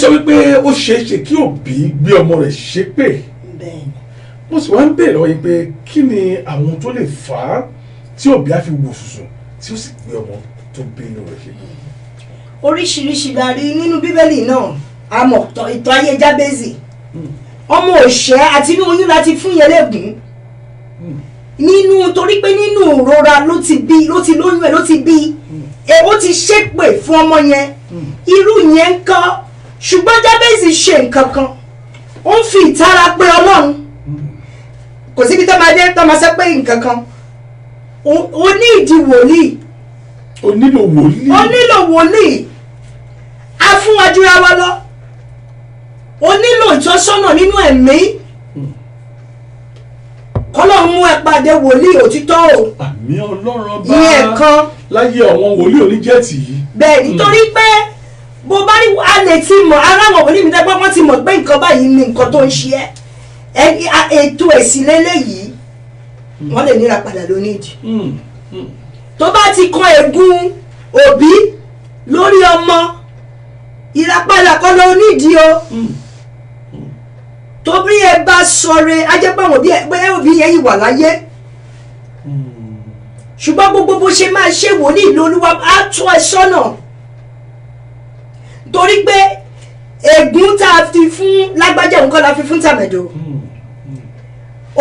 sọ wípé ó ṣeé ṣe kí òbí gbé ọmọ rẹ̀ ṣépè. bẹ́ẹ̀ni. mo sì wá ń bèèrè lọ́wọ́ yín pé kí ni àwọn tó lè fà á tí òbí á fi wò sùsùn tí ó sì gbé ọmọ tó bí inú rẹ̀ ṣépè. oríṣiríṣi la rí nínú bíbélì náà àmọ́ ìtàn ayé Jábésì ọmọ òṣẹ́ àti inú oyún láti fún yẹn lẹ́gùn nínú torí pé nínú ìrora ló ti lóyún ẹ̀ ló ti bí ó ti ṣépè fún ọmọ yẹn irú yẹn ń kọ́ ṣùgbọ́n Jábésì ṣe nǹkan kan ó ń fi ìtara pé Ọlọ́run kò síbi tó máa dé tó máa sọ pé nǹkan kan ó ní ìdí wòlíì ó nílò wòlíì a fún wa jura wa lọ ó nílò ìtọ́sọ́nà nínú ẹ̀mí kọ́lọ́ mú ẹ pàdé wòlíì òtítọ́ o. àmì Ọlọ́run bá ìyẹn kan láyé àwọn wòlíì oníjẹ́ẹ̀tì yìí. bẹ́ẹ̀ nítorí pé bó bá rí a lè ti mọ̀ ara àwọn wòlíì mi dẹ́gbẹ́ wọ́n ti mọ̀ pé nǹkan báyìí ni nǹkan tó ń ṣe ẹ́ ètò ẹ̀sìn lélẹ́yìí wọ́n lè níra padà lóníjì. tó bá ti kan ègún òbí lórí ọmọ ìràpadà kọ́ ló nídìí o tó bí ẹ bá sọre ajẹ́pàwọ̀ bí òbí yẹn yìí wà láyé ṣùgbọ́n gbogbo bó ṣe máa ṣe wòlíì lólúwa á tọ́ ẹ sọ́nà torí pé ègún tá a fi fún lágbájá nǹkan la fi fún tàmẹ̀dò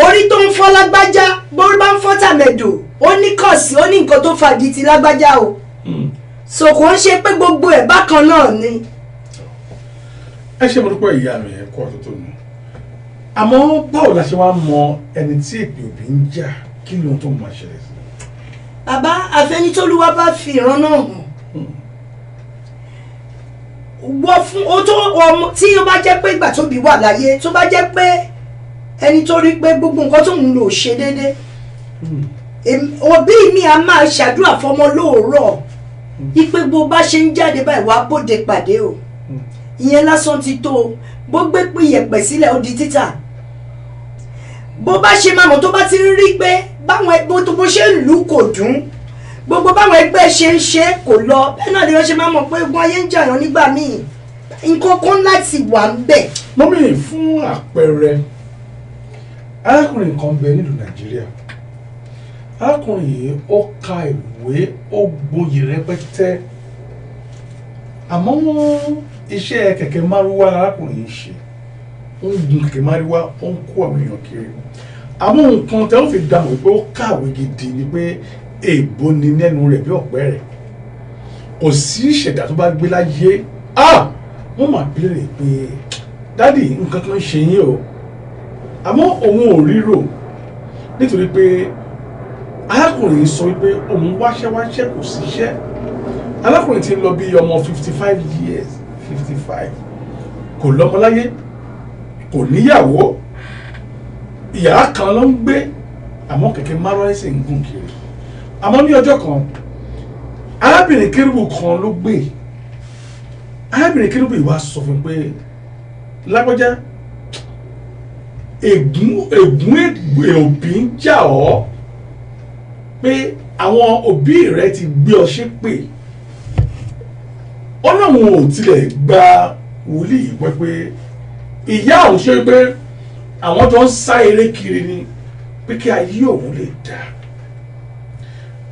orí tó ń fọ́ lágbájá borí bá ń fọ́ tàmẹ̀dò ó ní kọ̀sí ó ní nǹkan tó fàdí ti lágbájá o so kò ń ṣe pé gbogbo ẹ̀ bákan náà ni. ẹ ṣe mo dúpẹ́ ìyá mi ẹ̀kọ́ àtúntò nù àmọ́ báwo la ṣe wá mọ ẹni tí èpè òbí ń jà kí ni ohun tó máa ṣẹlẹ̀ sí. bàbá àfẹnitólúwa bá fi ìran náà hàn wọ́n fún ó tó ọmọ tí ó bá jẹ́ pé ìgbà tóbi wà láyé tó bá jẹ́ pé ẹni tó rí pé gbogbo nǹkan tó ń lò ṣe déédéé òbí mi a máa ṣàdúrà fọmọ lóòrọ̀ ipe bó bá ṣe ń jáde báyìí wàá bóde pàdé o ìyẹn lásán ti tó o bó gbé pé iyẹ̀pẹ̀ sílẹ̀ ó di títà bó bá ṣe máa mọ̀ tó bá ti rí pé báwọn ẹgbẹ́ bó ṣe ń lù kò dùn gbogbo báwọn ẹgbẹ́ ṣe ń ṣe kò lọ bẹ́ẹ̀ náà ni wọ́n ṣe máa mọ̀ pé ogun ayé ń jàyàn nígbà míì nǹkan kan láti wà ń bẹ̀. mọ́mí fún àpẹẹrẹ arákùnrin kan bẹ nílùú Nàìjíríà arákùnrin yìí ó ka ìwé ó gboyè rẹpẹtẹ àmọ́ iṣẹ́ kẹ̀kẹ́ márúwá arákùnrin yìí ṣe ó ń gun kẹ̀kẹ́ márúwá ó ń kó àwọn èèyàn kiri àmọ́ nǹkan tẹ́ ó fi dàmọ̀ pé ó kàwé gidi ni pé èèbó ni nẹ́nu rẹ̀ bí ọ̀pẹ rẹ̀ kò sí ìṣẹ̀dá tó bá gbé láyé wọ́n máa béèrè pé dádì nǹkan kan ṣe yín o àmọ́ òun ò ríro nítorí pé arákùnrin sọ wípé òun wáṣẹ́ kò síṣẹ́ arákùnrin ti lọ bí ọmọ 55 years 55 kò lọ́mọ láyé kò níyàwó ìyàrá kan ló ń gbé àmọ́ kẹ̀kẹ́ márùn-ún ẹ̀sìn ń gùn kiri àmọ́ ní ọjọ́ kan arábìnrin kérúbù kan ló gbé arábìnrin kérúbù yìí wá sọ fún pé lágbájá ègún òbí ń jà ọ́ pé àwọn òbí rẹ ti gbé ọ ṣépè ọlọ́run ò tilẹ̀ gba wòlíì wẹ́ pé ìyá òun ṣe pé àwọn tó ń sá eré kiri ni pé kí ayé òun lè dá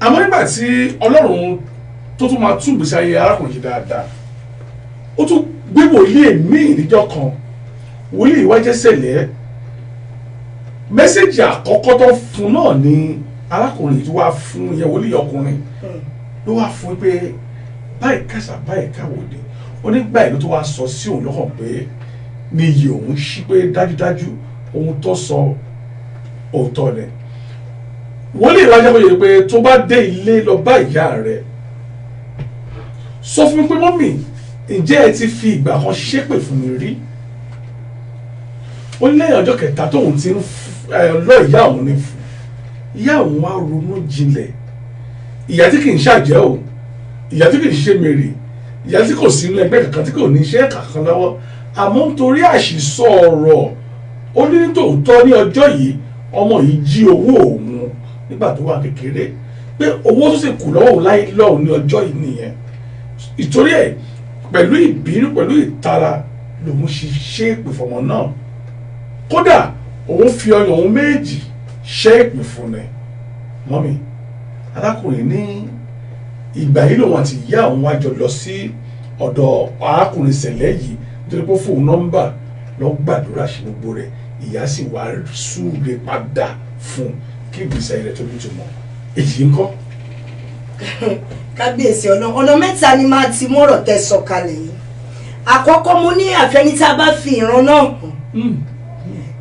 àmọ́ nígbà tí ọlọ́run tó tún máa tún ìgbésí ayé arákùnrin yìí dáadáa ó tún gbé wòlíì míì níjọ́ kan wòlíì wá jẹ́ Sẹ̀lẹ̀ mẹ́sẹ̀jì àkọ́kọ́ tó fún náà ni arákùnrin yìí wá fún ìyẹn wòlíì ọkùnrin ló wá fún pé báyìí kásá báyìí káwòdì onígbà ìlú tó wá sọ sí òun lọ́kàn pé ní iye òun ṣí pé dájúdájú ohun tó sọ òótọ́ ni wòlíì ìrajà bóyá pé tó bá dé ilé lọ bá ìyá rẹ̀ sọ fún mi pé mọ́mì ǹjẹ́ ẹ ti fi ìgbà kan ṣépè fún mi rí ó ní lẹ́yìn ọjọ́ kẹta tóun ti ń lọ ìyá òun ní fún ìyá òun wá ronú jinlẹ̀ ìyá tí kì í ṣàjẹ́ o ìyá tí kì í ṣe mèrè ìyá tí kò sí ẹgbẹ́ kankan tí kò ní iṣẹ́ kankan lọ́wọ́ àmọ́ nítorí àṣìsọ ọ̀rọ̀ ó ní nítòótọ́ ní ọjọ́ yìí ọmọ yìí jí owó òun nígbà tó wà kékeré pé owó tó sì kù lọ́wọ́ òun láyé lọ́hùn ní ọjọ́ yìí nìyẹn ìtorí ẹ̀ pẹ̀lú ìbínú pẹ̀lú ìtara lòun ṣe èpè fọmọ náà kódà òun fi ọyàn òun méjì ṣe èpè fún ni mọ́mì arákùnrin ní ìgbà yìí lòun àti ìyá òun wá jọ lọ sí ọ̀dọ̀ arákùnrin ṣẹlẹ̀ yìí nítorí pé fóun nọ́mbà lọ gbàdúrà ṣe gbogbo rẹ̀ ìyá sì wá súre padà fún kí ìgbésẹ̀ rẹ̀ tó ní ìtumọ̀ èyí ń kọ́. kábíyèsí ọ̀nà mẹ́ta ni máa ti mọ́rọ̀ tẹ́ sọ kalẹ̀ yìí àkọ́kọ́ mo ní àfẹ́ni tá a bá fi ìran náà hàn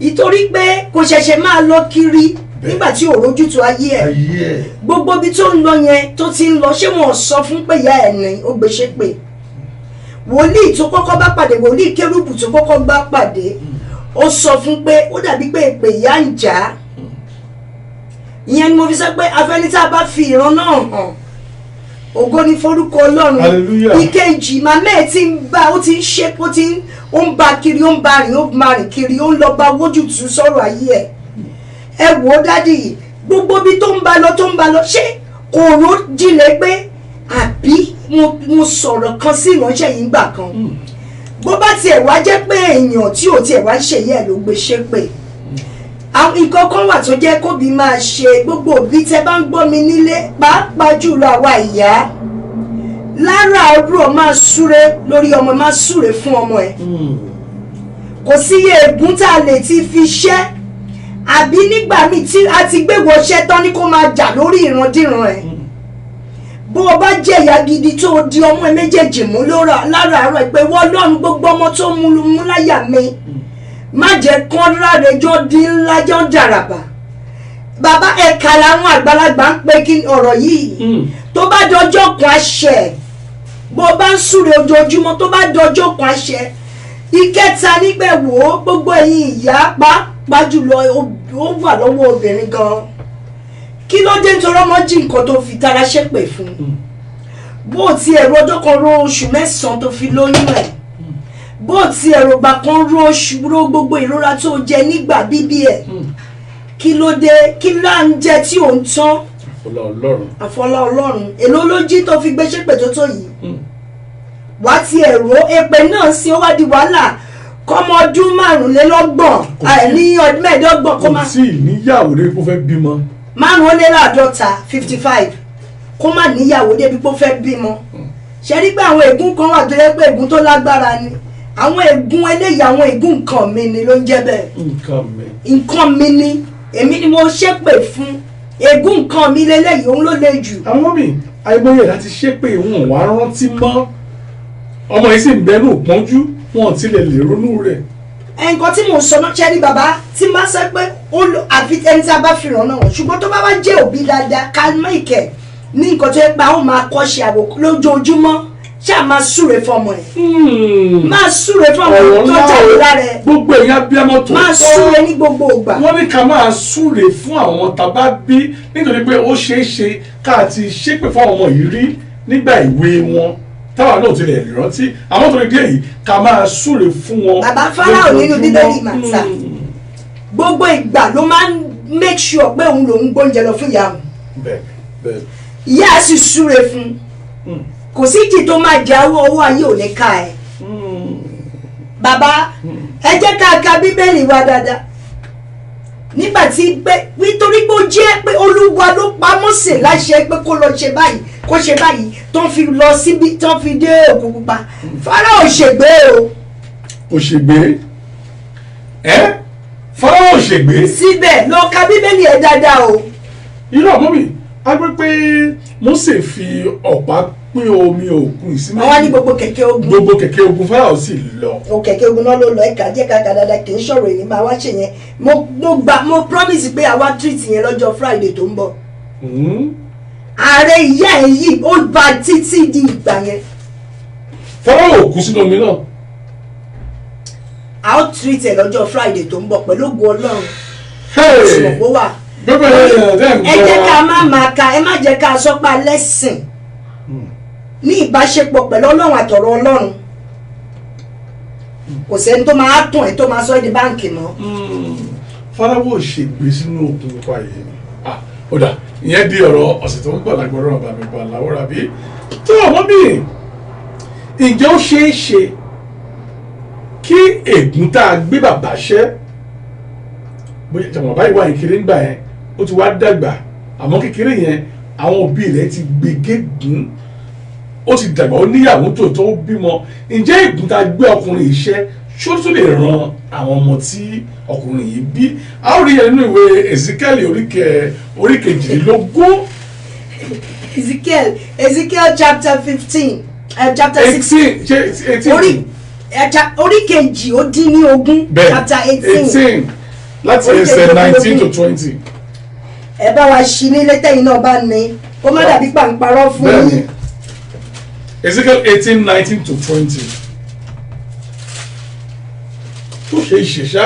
ìtorí pé kò ṣẹ̀ṣẹ̀ máa lọ kiri nígbà tí ò rójútu ayé ẹ̀ gbogbo ibi tó ń lọ yẹn tó ti ń lọ ṣé wọn sọ fún pé ìyá ẹ̀ ní ó gbéṣẹ́ pé wòlíì tó kọ́kọ́ bá pàdé wòlíì kérúbù tó kọ́kọ́ bá pàdé ó sọ fún pé ó dàbí pé èpè ìyá ń jà á ìyẹn ni mo fi sọ pé afẹ́ni tá a bá fi ìran náà hàn ògo ni forúkọ Ọlọ́run ìkejì màmá ẹ̀ ti ń bá ó ti ń ṣe ó ń bá kiri ó ń bá rìn ó máa rìn kiri ó ń lọ bá wójútùú sọ̀rọ̀ ayé ẹ wò ó dádì gbogbo bí tó ń bá lọ ṣé kò rò jinlẹ̀ pé àbí mo sọ̀rọ̀ kan sí ìránṣẹ́ yìí gbà kan bó bá tiẹ̀ wá jẹ́ pé èèyàn tí ò tiẹ̀ wá ṣèyí ẹ̀ ló gbé ṣépè àwọn nǹkan kan wà tó jẹ́ kóbi máa ṣe gbogbo òbí tẹ́ bá ń gbọ́ mi nílé pàápàá jùlọ àwa ìyá láràárọ̀ máa súre lórí ọmọ máa súre fún ọmọ ẹ̀ kò sí iye ègún tá a lè ti fi ṣẹ́ àbí nígbà míì tí a ti gbé wọṣẹ́ tán ní kó máa jà lórí ìrandíran ẹ̀ bó o bá jẹ́ ìyá gidi tó o di ọmọ ẹ méjèèjì mú láràárọ̀ pé wọ́n lọ́run gbogbo ọmọ tó mú láyà mi má jẹ́ kán ráre jọ di ńlá jọ dàràbà bàbá ẹ̀ka làwọn àgbàlagbà ń pe kí ọ̀rọ̀ yìí tó bá dọjọ́ kan àṣẹ bó bá ń súre ojoojúmọ́ tó bá dọjọ́ kan àṣẹ ìkẹta nígbẹ̀ wò ó gbogbo ẹ̀yin ìyá pàápàá jùlọ ó wà lọ́wọ́ obìnrin gan kí ló dé nítorí ọmọ jí nǹkan tó fi tara ṣépè fún bó ti ẹ̀rọ ọjọ́ kan ro oṣù mẹ́sàn-án tó fi lóyún ẹ̀ bó ti ẹ̀rọ gbà kan ro gbogbo ìrora tó jẹ nígbà bíbí ẹ̀ kí ló dé kí là ń jẹ tí ò ń tán àfọlá Ọlọ́run èló ló jí tó fi gbé ṣépè tó yìí wá ti ẹ̀rọ èpè náà sí ó wá di wàhálà kọ́mọ ọdún márùnlélọ́gbọ̀n ní ọdún mẹ́ẹ̀ẹ́dọ́gbọ̀n kó má. kò sí níyàwó rẹ kó fẹ́ bímọ. 55 kó má níyàwó débi kó fẹ́ bímọ ṣe rí pé àwọn ègún kan wà tó yẹ pé ègún tó lágbára ni àwọn ègún eléyìí àwọn ègún nǹkan mi ni ló ń jẹ́ bẹ́ẹ̀ nǹkan mi ni èmi ni mo ṣépè fún ègún nǹkan mi lélẹ́yìí òun ló le jù. àwọn mi àìmọye láti ṣépè wọn wá rántí mọ́ ọmọ yìí sì ń bẹnu pọ́njú wọn ti lè ronú rẹ̀. nǹkan tí mo sọ náà ṣe ní bàbá tí máa sọ pé àfi ẹni tí a bá fi ràn náà ṣùgbọ́n tó bá wá jẹ́ òbí dáadáa kálmáìkẹ̀ ní nǹkan tó yẹ pé àwọn máa kọ́ ṣe àwòkọ́ lójoojúmọ́ ṣáà máa súre fọmọ ẹ̀ máa súre fọmọ ẹ̀ tó jáde lára ẹ̀ gbogbo ẹ̀yà abiyamọ tó máa súre ní gbogbo ìgbà. wọ́n ní ká máa súre fún àwọn tàbá bí nítorí pé ó ṣeé ṣe ká ti ṣépè fún àwọn ọmọ yìí rí nígbà ìwé wọn táwa náà tilẹ̀ lè rántí àwọn tó lè dé yìí ká máa súre fún wọn. bàbá Fáráò nínú bíbélì màtà gbogbo ìgbà ló máa ń make sure pé òun lòún gbóúnjẹ lọ fún ìyá òun. bẹ́ẹ̀ ìyá á sì súre fún kò sí ìdí tó máa jáwọ́ owó ayé ò ní ká ẹ. bàbá ẹ jẹ́ ká ka bíbélì wa dáadáa nígbà tí pé nítorí pé ó jẹ́ pé olúwa ló pa Mósè láṣẹ pé kó lọ ṣe báyìí kó ṣe báyìí tó ń fi lọ síbi tó ń fi dé Òkun Pupa Fáráò ṣègbé o. kò ṣègbé Fáráò ṣègbé. síbẹ̀ lọ ka bíbélì ẹ̀ dáadáa o. irú ọmọ mi a gbé pé Mósè fi ọ̀pá pín omi òkun ìsinmi. àwọn ní gbogbo kẹ̀kẹ́ ogun. gbogbo kẹ̀kẹ́ ogun Fáráò sì lọ. o kẹ̀kẹ́ ogun náà ló lọ ẹ̀ka jẹ́ ká dáadáa kì í ṣọ̀rọ̀ èyí máa wá ṣe yẹn mo promise pé àwa treat yẹn lọ́jọ́ Friday tó ń bọ̀. ààrẹ ìyá ẹ̀ yìí ó ba títí di ìgbà yẹn. Fáráò kú sínú omi náà. a ó treat ẹ̀ lọ́jọ́ Friday tó ń bọ̀ pẹ̀lú ògo Ọlọ́run. Hey! ó wà. ẹ jẹ́ ká má máa ka ẹ má jẹ́ ká sọ́pá lẹ́sìn ní ìbáṣepọ̀ pẹ̀lú Ọlọ́run àtọ̀rọ̀ Ọlọ́run kò sẹ́ni tó máa tún ẹ̀ tó máa sọ ẹ́ di báǹkì mọ́. Fáráò ṣègbè sínú Òkun Pupa yìí ó dà ìyẹn di ọ̀rọ̀ ọ̀sẹ̀ tó ń bọ̀ lágbọ̀rọ̀ ọ̀bà mi pa láwọ́ra bí tó ọmọ mi ǹjẹ́ ó ṣeé ṣe kí ègún tá a gbé bàbá ṣẹ́ bóyá bàbá yìí wà ní kékeré ńgbà yẹn ó ti wá dàgbà àmọ́ kékeré yẹn àwọn òbí rẹ̀ ti gbé gégùn ó ti dàgbà ó níyàwó tòótọ́ ó bímọ ǹjẹ́ ègún tá a gbé ọkùnrin yìí ṣẹ́ ṣó tó lè ran àwọn ọmọ tí ọkùnrin yìí bí a ó rí yẹn nínú ìwé Ezekiel orí kejìlélógún. Ezekiel chapter 15 chapter 16 orí kejì ó dín ní ogún chapter 18 láti ẹsẹ̀ 19 to 20. ẹ bá wa ṣí nílé tẹ́yìn náà bá ní kó má dàbí pàǹparọ́ fún yín. Ezekiel 18:19 to 20. tó ṣe ìṣẹ̀ṣá.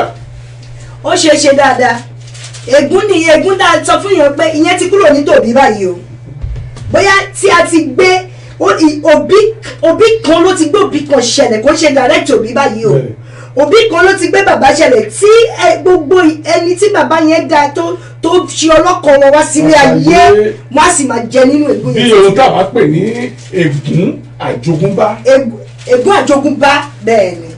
ó ṣe é ṣe dáadáa ègún ni ègún dáa sọ fún yàn pé ìyẹn ti kúrò ní tòbí báyìí o bóyá tí a ti gbé òbí kan ló ti gbé òbí kan ṣẹlẹ̀ kó ṣe direct òbí báyìí o òbí kan ló ti gbé bàbá ṣẹlẹ̀ tí gbogbo ẹni tí bàbá yẹn dá tó ṣe ọlọ́kọ̀ wọn wá sílé ayé wọn á sì máa jẹ nínú ègún yẹn. bí ohun tá a bá pè ní ègún àjogúnbá. ègún àjogúnbá bẹ́ẹ̀ ni.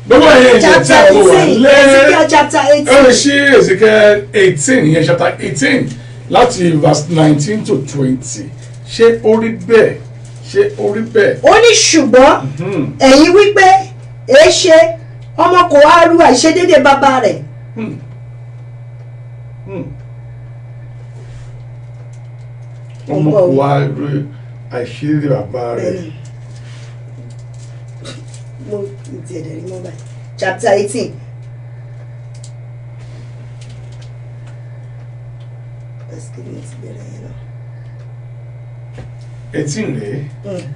gbogbo ẹ̀yẹ ìjẹ́ tí a kò wà Ezekiel chapter 18. ẹ ṣí Ezekiel 18 ìyẹn chapter 18 láti verse 19 to 20 ṣé ó rí bẹ́ẹ̀ ó ní ṣùgbọ́n ẹ̀yin wípé èéṣe ọmọ kò wá rú àìṣedéédé bàbá rẹ̀. ọmọ kò wá rú àìṣedéédé bàbá rẹ̀. mo ti ẹ̀dẹ̀ rí mọ́ báyìí chapter 18.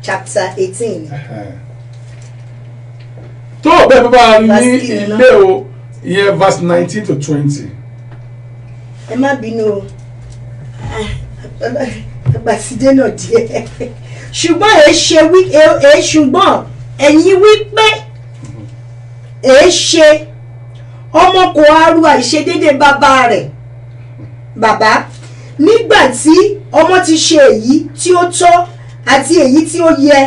Chapter 18. tó o bẹ́ẹ̀ bá ní ilé o ìyẹn verse 19 to 20. ẹ má bínú o àgbàsídé náà díẹ̀ ṣùgbọ́n ṣùgbọ́n ẹ̀yin wí pé èéṣe ọmọ kò arú àìṣedéédé bàbá rẹ̀ bàbá nígbà tí ọmọ ti ṣe èyí tí ó tọ́ àti èyí tí ó yẹ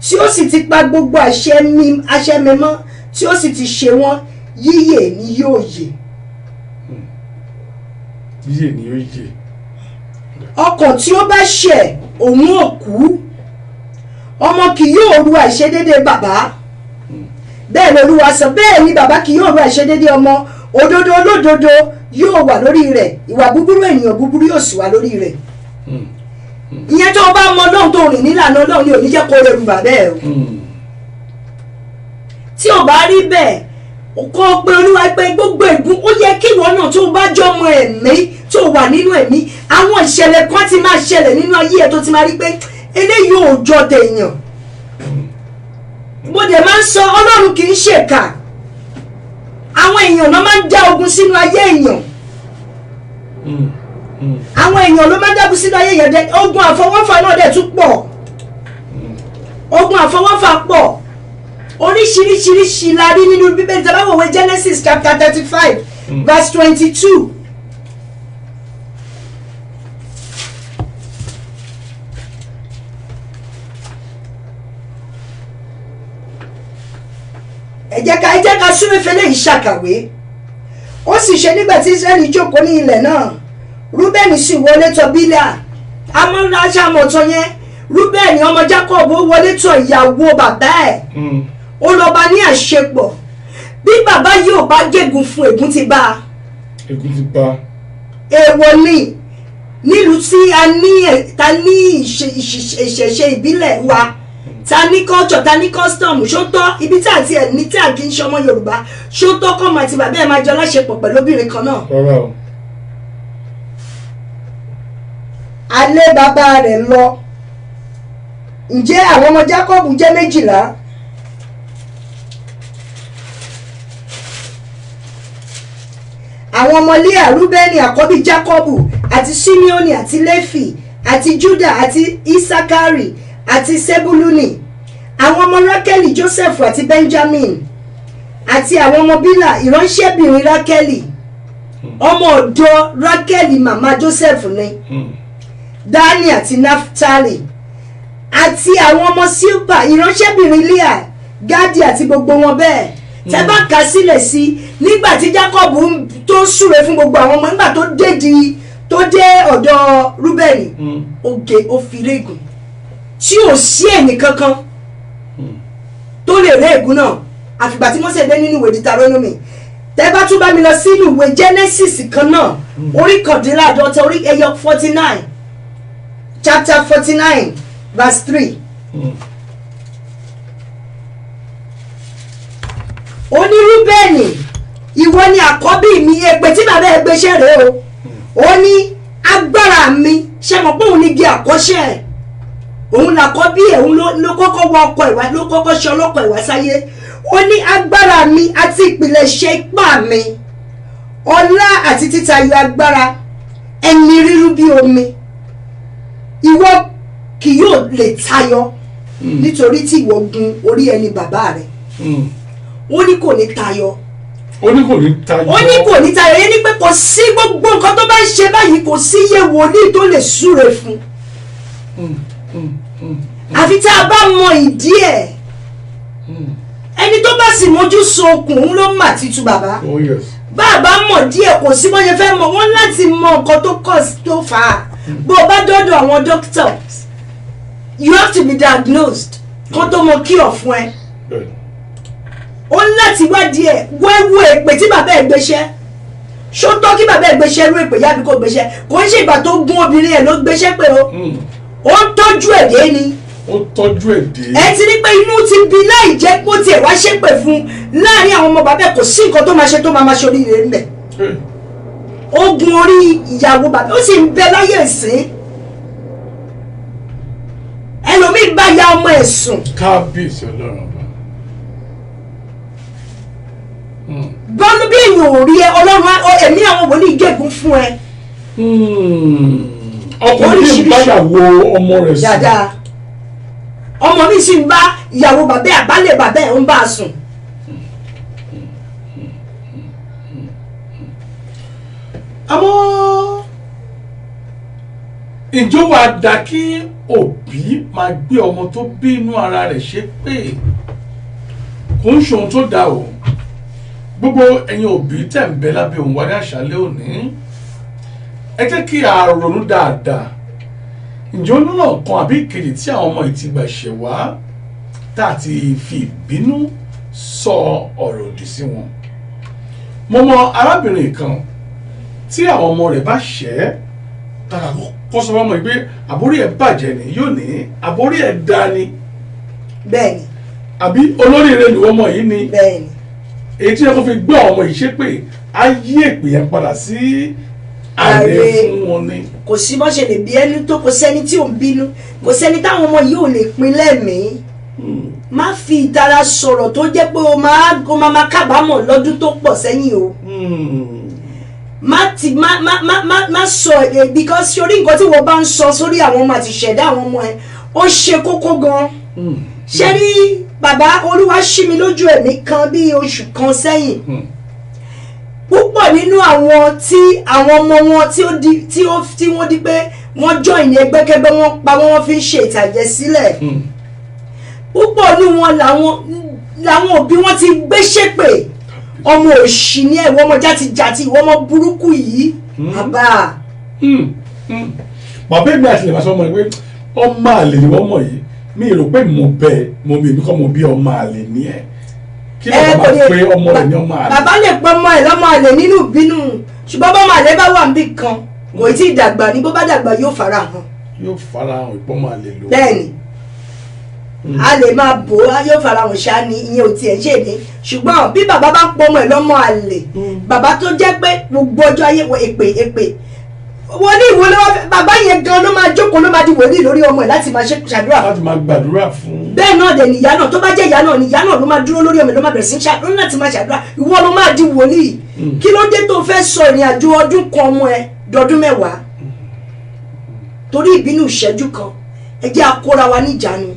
tí ó sì ti pa gbogbo àṣẹ mímọ́ tí ó sì ti ṣe wọ́n yíyè ni yóò yè. yíyè ni yóò yè. ọkàn tí ó bá ṣẹ̀ òun ò kú ọmọ kì yóò ru àìṣedéédé bàbá bẹ́ẹ̀ l'Olúwa sọ bẹ́ẹ̀ ni bàbá kì yóò ru àìṣedéédé ọmọ òdodo olódodo yóò wà lórí rẹ̀ ìwà búburú ènìyàn búburú yóò sì wà lórí rẹ̀. ìyẹn tó o bá mọ Ọlọ́run tó rìn nílànà Ọlọ́run ni ò ní jẹ́ kó rẹrù bàbá ẹ̀ o. tí ò bá rí bẹ́ẹ̀ kó pe Olúwa pé gbogbo ègún ó yẹ kí ìwọ náà tó o bá jọ ọmọ ẹ̀mí tó o wà nínú ẹ̀mí àwọn ìṣẹ̀lẹ̀ kan ti máa ṣẹlẹ̀ nínú ayé ẹ̀ tó ti máa rí pé eléyìí ò jọ tèèyàn. mo dẹ̀ máa ń sọ Ọlọ́run kì í ṣèkà àwọn èèyàn náà máa ń dá ogun sínú ayé èèyàn àwọn èèyàn ló máa ń dágun sínú ayé yẹn ogun àfọwọ́fà náà dẹ̀ tún pọ̀ ogun àfọwọ́fà pọ̀ oríṣiríṣiríṣi la rí nínú Bíbélì tàbí àwọn ìwé Genesis chapter 35 verse 22. ẹ jẹ́ ká súnmọ́ fẹ́lẹ́ yìí ṣàkàwé ó sì ṣe nígbà tí Israẹli jókòó ní ilẹ̀ náà Rúbẹ́nì sì wọlé tọ̀ Bílà amúnáṣàmọ̀tọ̀ yẹn Rúbẹ́nì ọmọ Jacob ó wọlé tọ̀ ìyàwó bàbá ẹ̀ ó lọ bá ní àṣepọ̀ bí bàbá yìí ò bá gégùn fún ègún ti bá a. ègún ti bá a. èèwọ̀ ni nílùú tí ta ní ìṣẹ̀ṣe ìbílẹ̀ wa ta ní culture ta ní custom ṣótọ́ ibi tí àti ẹ̀ ní tí à kì í ṣọmọ Yorùbá ṣótọ́ kọ́mọ àti bàbá ẹ̀ máa jọ láṣepọ̀ pẹ̀lú obìnrin kan náà. rárá o. alẹ́ bàbá rẹ̀ lọ ǹjẹ́ àwọn ọmọ Jacob jẹ́ 12. àwọn ọmọ Léà Rúbẹ́nì àkọ́bí Jacob àti Simeoni àti Léfì àti Juda àti Isakari àti Sebuluni àwọn ọmọ Rákẹ́lì Joseph àti Benjamin àti àwọn ọmọ Bílà ìránṣẹ́bìnrin Rákẹ́lì ọmọ ọ̀dọ̀ Rákẹ́lì màmá Joseph ni Dani àti Naftali àti àwọn ọmọ Sílpà ìránṣẹ́bìnrin Líà, Gádì àti gbogbo wọn bẹ́ẹ̀. Tẹ́ bá kà sílẹ̀ sí nígbà tí Jákọ́bù tó súre fún gbogbo àwọn ọmọ nígbà tó dé ọ̀dọ̀ Rúbẹ́nì ó fi régùn tí ò sí ẹnì kankan tó lè ré ègún náà àfìgbà tí Mósè dé nínú ìwé Deuteronomy. Tẹ́ bá tún bá mi lọ sínú ìwé Genesis kan náà orí kọ̀dínláàdọ́ta orí ẹyọ 49 chapter 49 verse 3. Ó ní Rúbẹ́nì ìwọ ni àkọ́bí mi, èpè tí bàbá ẹ gbéṣẹ́ rèé o. Ó ní agbára mi ṣe mọ̀ pé òun ní igi àkọ́ṣẹ́ ẹ̀, òun làkọ́bí ẹ̀, òun ló kọ́kọ́ wọ ọkọ̀ ìwà, ló kọ́kọ́ ṣe ọlọ́kọ̀ ìwà sáyé. Ó ní agbára mi àti ìpìlẹ̀ṣẹ̀ ipá mi, ọlá àti títayọ agbára, ẹni rírú bí omi, ìwọ kì yóò lè tayọ nítorí tí ìwọ gun orí ẹni bàbá rẹ. Ó ní kò ní tayọ. Ó ní kò ní tayọ. Ó ní kò ní tayọ yẹn ni pé kò sí gbogbo nǹkan tó bá ń ṣe báyìí, kò sí iye wòlíì tó lè súre fún. Àfi tí a bá mọ ìdí ẹ̀. Ẹni tó bá sì mójú so okùn òun ló mà títú bàbá. Oh yes. Bàbá mọ̀ díẹ̀ kò sí bọ́n ṣe fẹ́ mọ̀, wọ́n láti mọ nǹkan tó tó fà á. Bó o bá dọ́dọ̀ àwọn doctors, you have to be diagnosed kó tó mọ cure fún ẹ. Ó ń láti wádìí ẹ̀ wẹ́wọ́ èpè tí bàbá ẹ̀ gbéṣẹ́. Ṣó tọ́ kí bàbá ẹ̀ gbéṣẹ́ rú èpè yábí kò gbéṣẹ́? Kò ń ṣe ìgbà tó gún obìnrin ẹ̀ ló gbéṣẹ́ pé o. Ó ń tọ́jú ẹ̀ dé ni. Ó tọ́jú ẹ̀ dé. Ẹ ti rí pé inú ti bí láì jẹ́ kó tiẹ̀ wá ṣépè fún láàrin àwọn ọmọ bàbá ẹ̀, kò sí nǹkan tó máa ṣe tó máa ṣe oríire ńbẹ̀. Ó gun orí ìyàwó bàbá, ó sì ń bẹ láyé ìsín. Ẹlòmíì bá ya ọmọ ẹ̀ sùn. Kábíyèsí Ọlọ́run ọba. Bọ́lú bí èèyàn ò rí ẹ, Ọlọ́run ẹ̀mí àwọn wòlíì gégùn fún ẹ. Ọkùnrin ń bá ìyàwó ọmọ rẹ̀ sùn. Dáadáa. Ọmọ mi sì ń bá ìyàwó bàbá ẹ̀, àbálẹ̀ bàbá ẹ̀ ń bá a sùn. Àmọ́ ìjọ wa dá kí òbí máa gbé ọmọ tó bí inú ara rẹ̀ ṣépè, kò ń ṣe ohun tó dáa o. Gbogbo ẹ̀yin òbí tẹ̀ ń bẹ lábẹ́ òun wá ní àṣálẹ́ òní, ẹ jẹ́ kí a ronú dáadáa. Ǹjẹ́ olóòràn kan àbí ìkejì tí àwọn ọmọ yìí ti gbà ṣẹ̀ wá tá a ti fi ìbínú sọ ọ̀rọ̀ òdì sí wọn? Mo mọ arábìnrin kan tí àwọn ọmọ rẹ̀ bá ṣẹ̀ tàkà kó sọ fọ́mọ yìí pé àbórí ẹ̀ bàjẹ́ ni, yóò ní àbórí ẹ̀ dá ni. Bẹ́ẹ̀ni. Àbí olóríire ni ọmọ yìí ni. Bẹ́ẹ̀ni. Èyí tí ẹ kò fi gbọ́ ọmọ yìí ṣépè á yí èpè yẹn padà sí ààrẹ fún wọn ni. Kò sí bọ́ ṣe lè bí ẹni tó, kò sẹ́ni tí ò ń bínú, kò sẹ́ni táwọn ọmọ yìí ò lè pin lẹ́mìí. Má fi ìtara sọ̀rọ̀ tó jẹ́ pé o máa kábàámọ̀ lọ́dún tó pọ̀ sẹ́yìn o. Má sọ because sórí nǹkan tí wọ́n bá ń sọ sórí àwọn ọmọ àti ìṣẹ̀dá àwọn ọmọ ẹ ó ṣe kókó gan. Ṣé rí bàbá Olúwa ṣí mi lójú ẹ̀mí kan bí oṣù kan sẹ́yìn. Púpọ̀ nínú àwọn tí àwọn ọmọ wọn tí wọ́n di pé wọ́n join ní ẹgbẹ́kẹ́gbẹ́, wọ́n pa wọ́n fi ń ṣe ìtàjẹ̀ sílẹ̀. Púpọ̀ nínú wọn làwọn òbí wọn ti gbé ṣépè. Ọmọ òṣì ni ẹ̀, ìwọ ọmọ játijàti, ìwọ ọmọ burúkú yìí. Bàbá. Bàbá mi àti lè máa sọ ọmọ rẹ pé ọmọ àlè ni wọ́n mọ̀ yìí. Mi rò pé mo mi èmi kọ́ mo bí ọmọ àlè ní ẹ̀. Kí ló bá pé ọmọ rẹ̀ ní ọmọ àlè? Bàbá lè pọ́ ọmọ ẹ̀ lọ́mọ àlè nínú ìbínú, ṣùgbọ́n bọ́mọ àlè bá wà níbì kan kò tí ì dàgbà ní, bó bá dàgbà yóò fara hàn. Yóò fara hàn ìpọ́nmọ́ àlè lò. Bẹ́ẹ̀ni. A lè máa bò ó, yóò fara hàn ṣáá ni, ìyẹn ò tiẹ̀ ṣe ní. Ṣùgbọ́n bí bàbá bá pọ́ ọmọ ẹ̀ lọ́mọ àlè, bàbá tó jẹ́ pé gbogbo ọjọ́ ayé wọ èpè wòlíì wo ló wá fẹ́, bàbá yẹn gan ló máa jókòó, ló máa di wòlíì lórí ọmọ ẹ̀ láti máa ṣàdúrà fún. Láti máa gbàdúrà fún. Bẹ́ẹ̀ náà dẹ̀ nìyá náà, tó bá jẹ́ ìyá náà ni ìyá náà ló máa dúró lórí ọmọ ẹ̀, ló máa bẹ̀rẹ̀ sí ṣàdúrà láti máa ṣàdúrà. Ìwọ ló máa di wòlíì. Kí ló dé tó fẹ́ sọ ìrìn àjò ọdún kan ọmọ ẹ dọdún 10 torí ìbínú ìṣẹ́jú kan? Ẹ jẹ́ akóra wa níjàánu.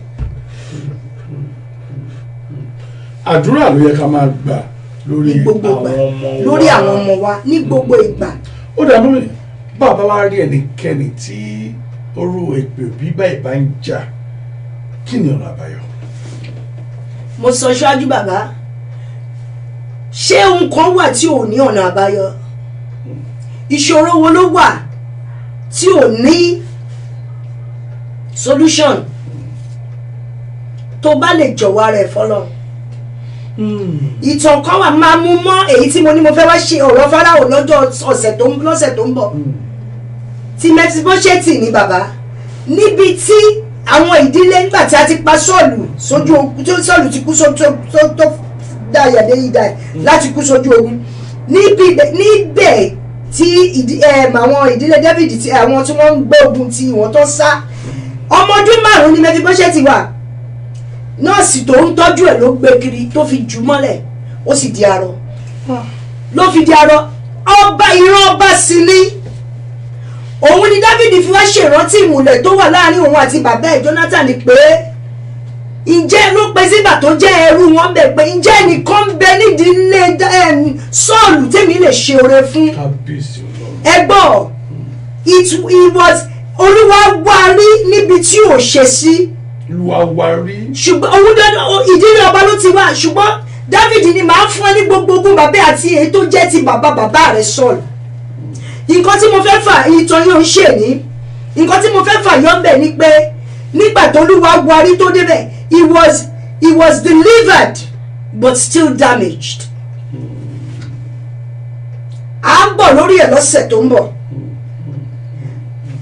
Àdúrà ló yẹ ká máa gbà lórí àwọn ọmọ wa ní gbogbo ìgbà. Ó dàbí mi bàbá wa rí ẹnikẹ́ni tí orú èpè òbí báyìí bá ń jà kí ni ọ̀nà àbáyọ. mo sọ ṣáájú bàbá ṣé ohun kan wà tí ò ní ọ̀nà àbáyọ ìṣòro wo ló wà tí ò ní solution tó bá lè jọ̀wọ́ rẹ̀ fọlọ́run. ìtàn kan wà máa mú mọ́ èyí tí mo ní mo fẹ́ wá ṣe ọ̀rọ̀ Fáráò lọ́jọ́ lọ́sẹ̀ tó ń bọ̀ ti Mẹfibóṣẹ́tì ní bàbá níbi tí àwọn ìdílé nígbà tí a ti pa Sọ́ọ̀lù sójú ogun tó Sọ́ọ̀lù ti kú tó dá yàdé ìdá láti kú sójú ogun níbẹ̀ tí àwọn ìdílé David tí àwọn tí wọ́n ń gbé ogun tí wọ́n tó sá ọmọ ọdún 5 ní Mẹfibóṣẹ́tì wà nọ́ọ̀sì tó ń tọ́jú ẹ̀ ló gbé kiri tó fi jù mọ́lẹ̀ ó sì di arọ ló fi di arọ ọba ìran ọba sí ni òun ni Dáfídì fi wá ṣèrántí ìmùlẹ̀ tó wà láàrin òun àti bàbá ẹ̀ Jónátánì pé ǹjẹ́ ló pe sígbà tó jẹ́ ẹrú wọn bẹ̀ pé ǹjẹ́ ẹnìkan ń bẹ nídìílé Sọ́ọ̀lù tèmi lè ṣe oore fún ẹgbọ́ it was Olúwa wá rí níbi tí ò ṣe sí ṣùgbọ́n òun dandan ìdílé ọba ló ti wá ṣùgbọ́n Dáfídì ni màá fún ẹ ní gbogbo ogún bàbá àti èyí tó jẹ́ ti bàbá rẹ̀ Sọ́ọ̀lù. Nǹkan tí mo fẹ́ fà ìtàn yóò ń ṣe ní nǹkan tí mo fẹ́ fà yọ ń bẹ̀ ni pé nígbà tó Olúwa warí tó débẹ̀ he was delivered but still damaged. à ń bọ̀ lórí ẹ̀ lọ́sẹ̀ tó ń bọ̀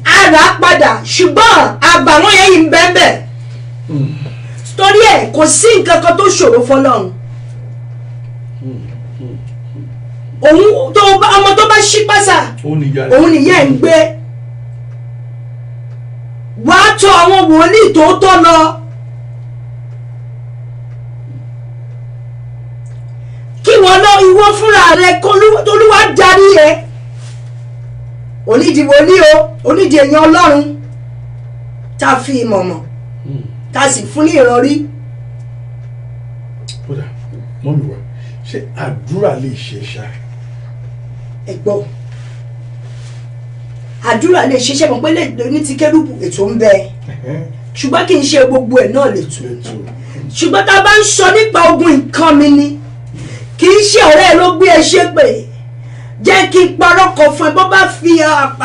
a rà á padà ṣùgbọ́n àbàwọ́n yẹn yìí ń bẹ́ẹ̀ bẹ́ẹ̀ torí ẹ̀ kò sí nǹkan kan tó ṣòro fọlọ́run òun tó ọmọ tó bá ṣí pásá òun nìyá ẹ̀ ń gbé wàá tọ̀ àwọn wòlíì tòótọ́ lọ kí wọ́n lọ ìwọ fúnra rẹ̀ k'Olúwa darí ẹ onídìí wòlíì o onídìí èèyàn Ọlọ́run tá a fi ìmọ̀ mọ̀ tá a sì fún ní ìrọ̀rí. kódà mọ́mí wa ṣé àdúrà lè ṣe ṣá. ẹ gbọ́ àdúrà lè ṣiṣẹ́ mọ̀ pé lè ní ti Kérúbù ètò ń bẹ ṣùgbọ́n kì í ṣe gbogbo ẹ̀ náà lè tó ṣùgbọ́n tá a bá ń sọ nípa ogun nǹkan mi ni kì í ṣe ọ̀rẹ́ ẹ ló gbé ẹ ṣépè jẹ́ kí n parọ́ kan fún ẹ bó bá fi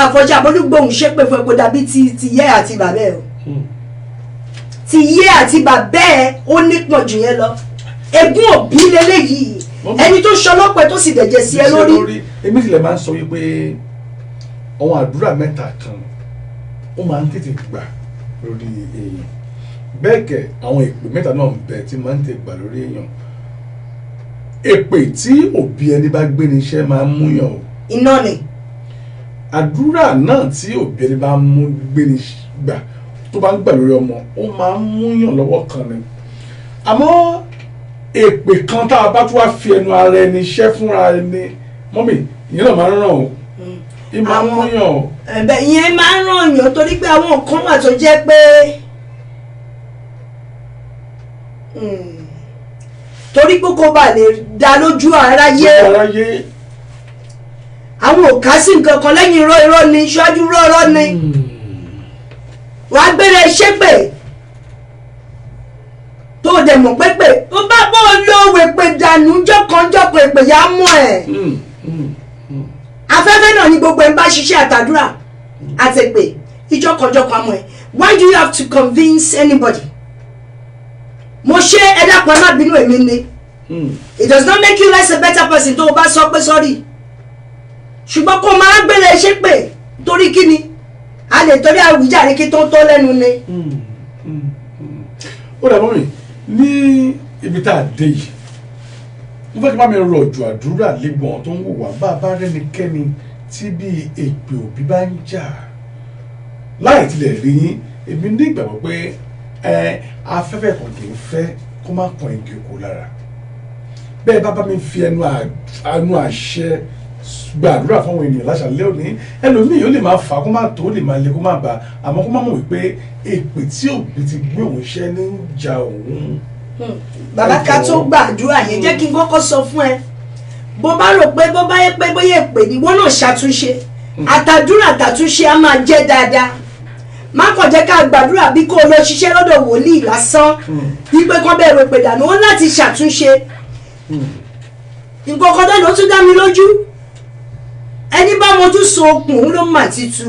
àfọ̀ṣẹ́ àbólúgbòhùn ṣépè fún ẹ kó dàbí ti yẹ àti bàbá ẹ o ti yé àti bàbá ẹ ó nípọn jù yẹn lọ ègún òbí lélẹyìí ẹni tó ṣọlọpẹ tó sì dẹ̀jẹ̀ sí ẹ lórí. èmi tilẹ̀ máa ń sọ wípé àwọn àdúrà mẹ́ta kan ó máa ń tètè gbà lórí èèyàn bẹ́ẹ̀ kẹ̀ àwọn èpè mẹ́ta náà ń bẹ tí máa ń tètè gbà lórí èèyàn èpè tí òbí ẹni bá gbé ní iṣẹ́ máa ń múyàn o. iná ni. àdúrà náà tí òbí ẹni bá gbé ní gbà tó bá ń gbà lórí ọmọ ó máa ń múyàn lọ́wọ́ kan ni àmọ́ èpè kan tá a bá tún wá fi ẹnu ara ẹni iṣẹ́ fúnra ẹni mọ́mì ìyẹn náà máa ń ràn ó ìyẹn máa ń múyàn ó. ẹ̀bẹ̀ ìyẹn máa ń ràn yàn torí pé àwọn kan wà tó jẹ́ pé torí pé kó bá lè dá lójú aráyé àwọn ò ká sí nǹkan kan lẹ́yìn irọ́ ni ṣáájú irọ́ ni wàá gbére ṣépè tó dẹ̀ mọ̀ pépè ó bá bọ́ lówó pé dànù jọ́kanjọ́kan èpè yá mọ́ ẹ̀ afẹ́fẹ́ náà ni gbogbo ẹ̀ ń bá ṣiṣẹ́ àtàdúrà àtẹ̀pè ìjọ́kanjọ́kan mọ́ ẹ̀ why do you have to convince anybody mo ṣe ẹ dákun ẹ má bínú èmi ni it does not make you less a better person tó o bá sọ pé sorry ṣùgbọ́n kó máa gbére ṣépè torí kí ni a lè torí àwùjáde kí tó lẹ́nu ni. ó dàbọ̀ mi ní ibi tá a dé yìí mo fẹ́ kí bá mi rọ̀ jù àdúrà lẹ́gbọ̀n tó ń wò wá bá a bá rẹ́nikẹ́ni tí bí èpè òbí bá ń jà láì tilẹ̀ rí yín èmi ní ìgbàgbọ́ pé afẹ́fẹ́ kan kì í fẹ́ kó má kan igi oko lára bẹ́ẹ̀ bá mi fi ẹnu àṣẹ gbàdúrà fún àwọn ènìyàn láṣàlẹ́ òní ẹlòmíì yóò lè máa fà kó má tó lè máa le kó má bà àmọ́ kó má mọ̀ wípé èpè tí òbí ti gbé òun ṣẹ́ ní ìjà òun. bàbá ká tó gbàdúrà yẹn jẹ́ kí n kọ́kọ́ sọ fún ẹ bó bá rò pé bó bá yẹ pé bóyá èpè ni wọ́n náà ṣàtúnṣe àtàdúrà àtàtúnṣe á máa jẹ́ dáadáa má kàn jẹ́ ká gbàdúrà bí kò lọ ṣiṣẹ́ lọ́dọ̀ wòlíì lásán wípé kán bẹ̀rù èpè dànù ó láti ṣàtúnṣe nǹkan kan náà ló tún dá mi lójú ẹni bá mojú so okùn òun ló mà ti tú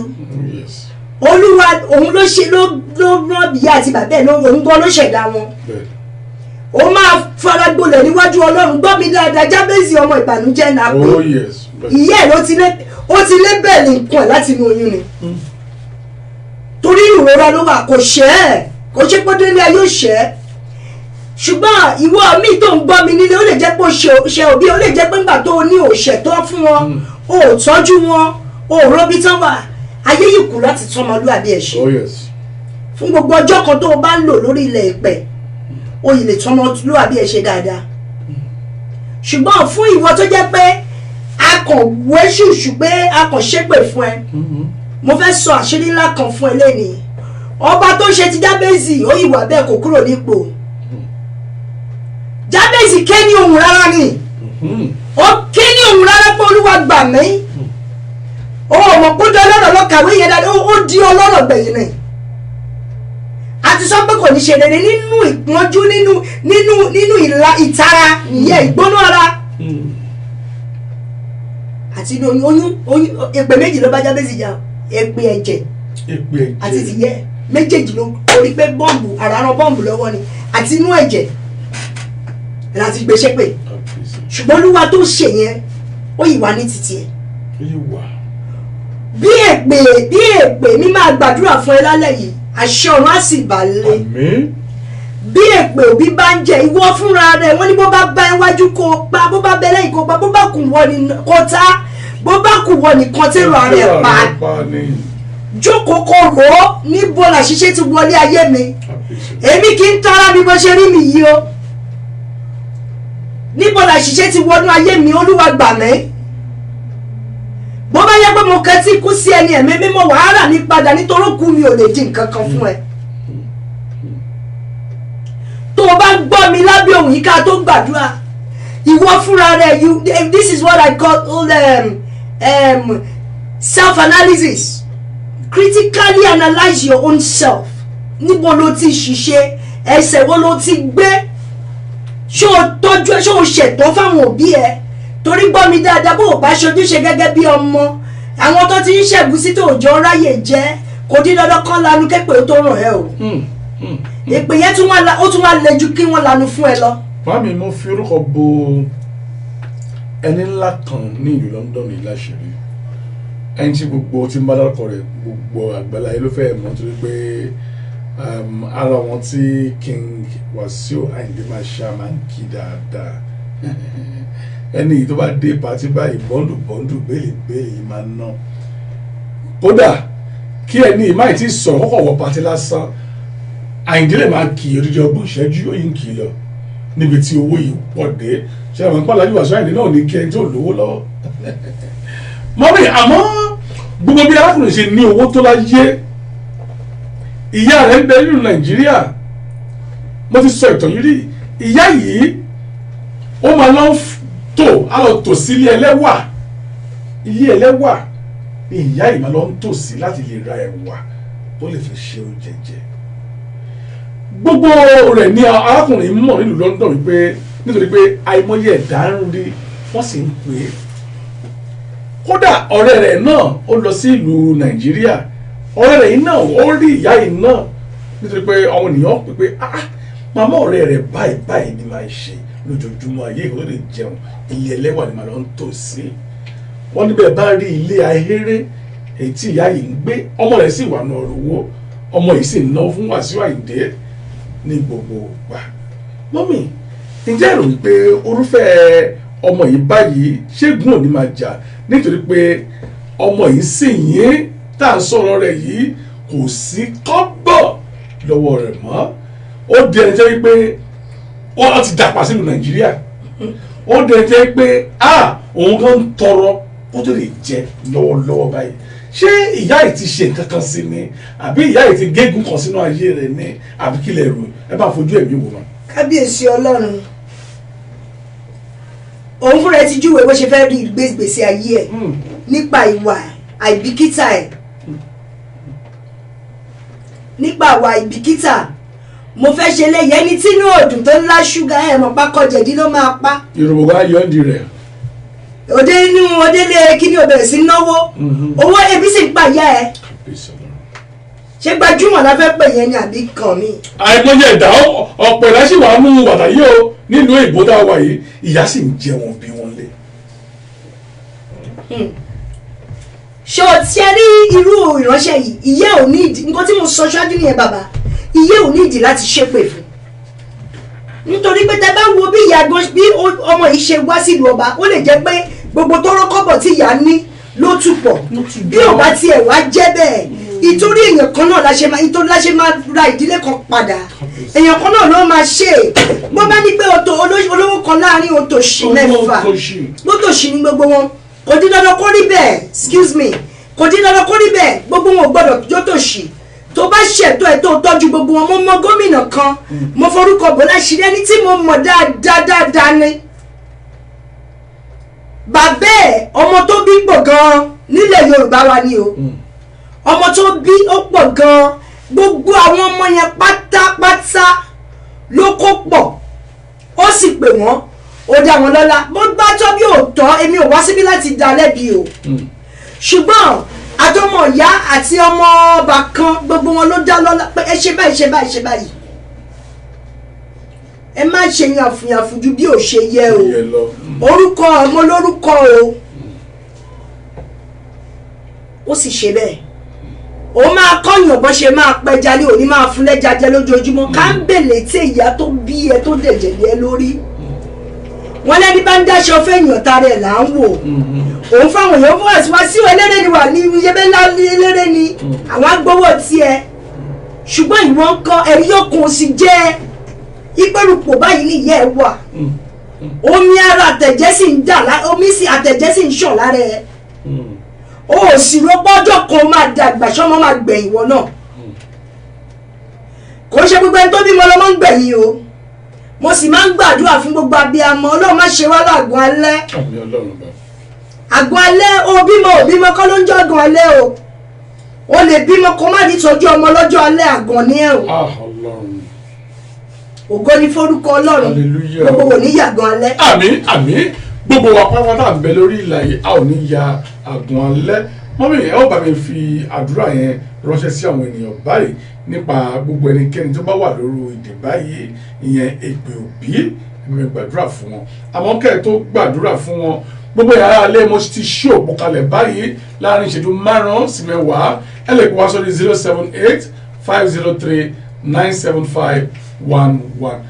olúwa òun ló ṣe ló rán ìyá àti bàbá ẹ̀ òun gan ló ṣẹ̀dá wọn ó máa fara gbolẹ̀ níwájú ọlọ́run gbọ́ mi dáadáa Jábésì ọmọ ìbànújẹ́ náà pé ìyá ẹ̀ ó ti lé bẹ́ẹ̀ ní nǹkan ẹ̀ láti inú oyún ni torí ìrora ló wà kò ṣe pé délé ayé ṣẹ́ ṣùgbọ́n ìwọ mi tó ń gbọ́ mi nílé ó lè jẹ́ pé ó ṣe òbí ó lè jẹ́ pé nígbà tó o ní òṣẹ̀ tó fún wọn o ò tọ́jú wọn o ò rọ́bí tán wà ayé yìí kù láti tán ọmọlúwàbí ẹ̀ ṣe fún gbogbo ọjọ́ kan tó o bá ń lò lórí ilẹ̀ ìpẹ́ o yìí lè tán ọmọlúwàbí ẹ̀ ṣe dáadáa ṣùgbọ́n fún ìwọ tó jẹ́ pé a kàn wé ṣùṣù pé a kàn ṣépè fún ẹ mo fẹ́ sọ àṣírí ńlá kan fún ẹ lẹ́nìí ọba tó ṣe ti Jábésì ó ìwà bẹ́ẹ̀ kò kúrò nípò Jábésì ké ní ohùn rárá ni ó ké ní ohùn rárá pé Olúwa gbà mí ó mọ̀ pé ó di ọlọ́rọ̀ lọ́kàwé yẹn dáadáa ó di ọlọ́rọ̀ gbẹ̀yìn ni a ti sọ pé kò ní ṣe rere nínú ìpọ́njú nínú ìtara nìyẹn ìgbóná ara àti oyún èpè méjì ló bá Jábésì jà èpè ẹ̀jẹ̀ àti tìyẹ́ méjèèjì ló orí pé bọ́ǹbù àràrán bọ́ǹbù lọ́wọ́ ni àti inú ẹ̀jẹ̀ láti gbé ṣépè ṣùgbọ́n Olúwa tó ṣe yẹn ó yìí wá ní títí ẹ̀ bí èpè mi máa gbàdúrà fún ẹ lálẹ́ yìí àṣẹ ọ̀run á sì balẹ̀ bí èpè òbí bá ń jẹ ìwọ fúnra rẹ wọ́n ní bó bá bá iwájú kó pa bó bá bẹ lẹ́yìn kó pa bó bá kù wọ ni kó tá bó bá kù wọ nìkan tẹ́rọ ara ẹ̀ pa jókòó kó rò ó níbo làṣìṣe ti wọlé ayé mi èmi kì í tọ́ra bí mo ṣe rí mi yìí o níbo làṣìṣe ti wọnú ayé mi Olúwa gbà mí bó bá yẹ pé mo kẹtí kú sí ẹni ẹ̀mí mímọ́ wàhálà mi padà nítorí kú mi ò lè di nǹkan kan fún ẹ tó o bá gbọ́ mi lábẹ́ òun yìí ká tó gbàdúrà ìwọ fúnra rẹ this is what I call self-analysis critically analyse your own self níbo ló ti ṣiṣẹ́ ẹsẹ̀ wo ló ti gbé ṣé o tọ́jú ẹ ṣé o ṣètò fáwọn òbí ẹ torí gbọ́ mi dáadáa bó o bá ṣojúṣe gẹ́gẹ́ bí ọmọ àwọn tó ti ń ṣẹ̀gúsí tó òjò ráyè jẹ́ kò dín dandan kan lanu kẹ́pẹ́ tó ràn ẹ́ o èpè yẹn ó tún wá le ju kí wọ́n lanu fún ẹ lọ. Màmí mo fi orúkọ bo ẹni ńlá kan ní ìlú London ní láṣìírí ẹni tí gbogbo tí ń bá dárúkọ rẹ̀ gbogbo àgbàláyé ló fẹ́ mọ̀ nítorí pé ara wọn tí King Wasiu Ayinde Marshal máa ń kí dáadáa ẹni yìí tó bá dé pàtí báyìí bọ́ndù bẹ́ẹ̀lì máa ná kódà kí ẹni yìí máa ti sọ̀rọ̀ kọ́kọ́ wọ pàtí lásán Ayinde lè máa kì í odidi ọgbọ̀n ìṣẹ́jú yóò yín kì í lọ níbi tí owó yìí pọ̀ dé ṣé àwọn ìpàdé àjùwà sọ Ayinde náà ní kí ẹni tó lówó lọ́wọ́ mọ́mí àmọ́ gbogbo bí arákùnrin ṣe ní owó tó láyé ìyá rẹ̀ ń bẹ nínú Nàìjíríà mo ti sọ ìtàn yìí rí ìyá yìí ó máa lọ tò sí ilé ẹlẹ́wà ní ìyá yìí máa lọ ń tò sí láti lè ra ẹ̀wà tó lè fi ṣe oúnjẹ jẹ gbogbo rẹ̀ ní arákùnrin mọ̀ nílùú London wípé nítorí pé àìmọye ẹ̀dá ń rí wọ́n sì ń pè é kódà ọ̀rẹ́ rẹ̀ náà ó lọ sí ìlú Nàìjíríà ọ̀rẹ́ rẹ̀ yìí náà ó rí ìyá yìí náà nítorí pé àwọn ènìyàn pè pé màmá ọ̀rẹ́ rẹ̀ báyìí ni máa ń ṣe lójoojúmọ́ ayé ìwé lè jẹun ilé ẹlẹ́wà ni màá lọ ń tò sí wọ́n níbẹ̀ bá rí ilé ahéré èyí tí ìyá yìí ń gbé ọmọ rẹ̀ sì wà náà rówó ọmọ yìí sì ń ná fún Wasiu Ayinde ní gbogbo ìgbà mọ́mì ǹjẹ́ èrò wípé orúfẹ́ ọmọ yìí báyìí ṣégun òní máa jà nítorí pé ọmọ yìí sì yín tá à ń sọ̀rọ̀ rẹ̀ yìí kò sí kọ́bọ̀ lọ́wọ́ rẹ̀ mọ́ ó di ẹni jẹ́ wípé wọ́n ti dàpà sílùú Nàìjíríà ó di ẹni jẹ́ wípé òun kan ń tọrọ kó tó lè jẹ lọ́wọ́lọ́wọ́ báyìí ṣé ìyá yìí ti ṣe nǹkan kan sí ni àbí ìyá yìí ti gégùn kan sínú ayé rẹ̀ ni àbí kí lè rò ẹ bá fojú ẹ̀mí wò wọn. kábíyèsí Ọlọ́run òun fúnra ẹ ti júwèé bó ṣe fẹ́ rí ìgbésí ayé ẹ̀ nípa ìwà àìbìkítà ẹ̀ nípa àwa ìbìkítà mo fẹ́ ṣe léyìí ẹni tí inú òdùn tó ńlá ṣúgà ẹ̀ mọ̀ pákọ̀ jẹ̀dí ló máa pa. Yorùbá wa yọ̀ ń di rẹ̀. òde inú òdélé kíní o bẹ̀rẹ̀ sí náwó owó ebi sì ń pàyà ẹ̀ ṣé gbajúmọ̀ la fẹ́ pè yẹn ni àbí kàn mí. àìmọye ẹ̀dá ọ̀pọ̀ ẹ̀dá sì wàá mú wàdà yìí o nílùú èbó tá a wà yìí ìyá sì ń jẹ wọn bí wọn lé. ṣé o ti rí irú ìránṣẹ́ yìí ìyẹ́ ò ní ìdí nǹkan tí mo sọ ṣáájú nìyẹn bàbá ìyẹ́ ò ní ìdí láti ṣépè fún nítorí pé tẹ bá wo bí ìyá gan bí ọmọ yìí ṣe wá sílùú ọba ó lè jẹ́ pé gbogbo tọrọ kọ́bọ̀ tí ìyá ní ló tù pọ̀ bí ò bá tiẹ̀ wá jẹ́ bẹ́ẹ̀ ìtorí èèyàn kan náà la ṣe máa ra ìdílé kan padà èèyàn kan náà ló máa ṣe bó bá ní pé olówó kan láàrin òtòṣì mẹ́fà lótòṣì ní gbogbo wọn kò dín dandan kó rí bẹ́ẹ̀ excuse me kò dín dandan kó rí bẹ́ẹ̀ gbogbo wọn ò gbọ́dọ̀ jótòṣì tó bá ṣètò ẹ̀ tó tọ́jú gbogbo wọn mo mọ gómìnà kan mo forúkọ bò láṣìírí ẹni tí mo mọ̀ dáadáa ni bàbá ẹ̀ ọmọ tó bí pọ̀ gan-an nílẹ̀ Yorùbá wa ni o ọmọ tó bí ó pọ̀ gan-an gbogbo àwọn ọmọ yẹn pátápátá ló kó pọ̀ ó sì pè wọ́n ó dá wọn lọ́lá bó bá tọ́ bí òótọ́ èmi ò wá síbí láti dá lẹ́bi o ṣùgbọ́n àtọmọ ìyá àti ọmọ ọba kan gbogbo wọn ló dá lọ́lá pé ẹ ṣe báyìí ẹ má ṣe yànfùyànfù ju bí ò ṣe yẹ o orúkọ ọmọ lórúkọ o ó sì ṣe bẹ́ẹ̀ ó máa kọ́yàn bó ṣe máa pẹja ní òní máa fún lẹ́ja jẹ lójoojúmọ́ ká ń bèlè tí ìyá tó bí ẹ tó dẹ̀jẹ̀ lé ẹ lórí wọn lẹ́ni bá ń dáṣọ fẹ́yìn ọ̀tá rẹ̀ là ń wò òun fáwọn èèyàn fún àtiwá sí eléré ni wà ní iyebẹ́ ńlá ní eléré ni àwọn agbowó tiẹ̀ ṣùgbọ́n ìwọ ń kọ́ ẹ̀rí yókùn sì jẹ́ ìpẹ́rùpọ̀ báyìí nìyẹn ẹ̀ wà omi ara àtẹ̀jẹ́ sì ń dà omi àtẹ̀jẹ́ sì ń ṣàn lára ẹ̀ o sì rọ́pọ́jọ́ kan máa dàgbà sọ́mọ́ máa gbẹ̀yìn wọ náà kò ṣe gbogbo ẹni tó bímọ lọ́mọ ń gbẹ̀yìn o mo sì máa ń gbàdúrà fún gbogbo abiyamọ Ọlọ́run má ṣe wá lágùn alẹ́ àgùn alẹ́ o bímọ kọ́ ló ń jẹ́ àgùn alẹ́ o lè bímọ kó má ní tọ́jú ọmọ lọ́jọ́ alẹ́ àgàn ní ẹ̀ o ògo ni forúkọ Ọlọ́run gbogbo wò ní yàgàn alẹ́. àmín gbogbo wa pátápátá ń bẹ lórí ìlà yìí a ò ní ya àgùn alẹ́ mọ́mí ẹ ó bá mi fi àdúrà yẹn ránṣẹ́ sí àwọn ènìyàn báyìí nípa gbogbo ẹnikẹ́ni tó bá wà lórí ìdè báyìí ìyẹn èpè òbí ẹ̀mí gbàdúrà fún wọn àmọ́ kẹ́ ẹ̀ tó gbàdúrà fún wọn gbogbo yàrá alẹ́ mo ti ṣí òpó kalẹ̀ báyìí láàrin ìṣẹ́jú 5 sí 10 ẹ lè kó wá sórí 078-503-97511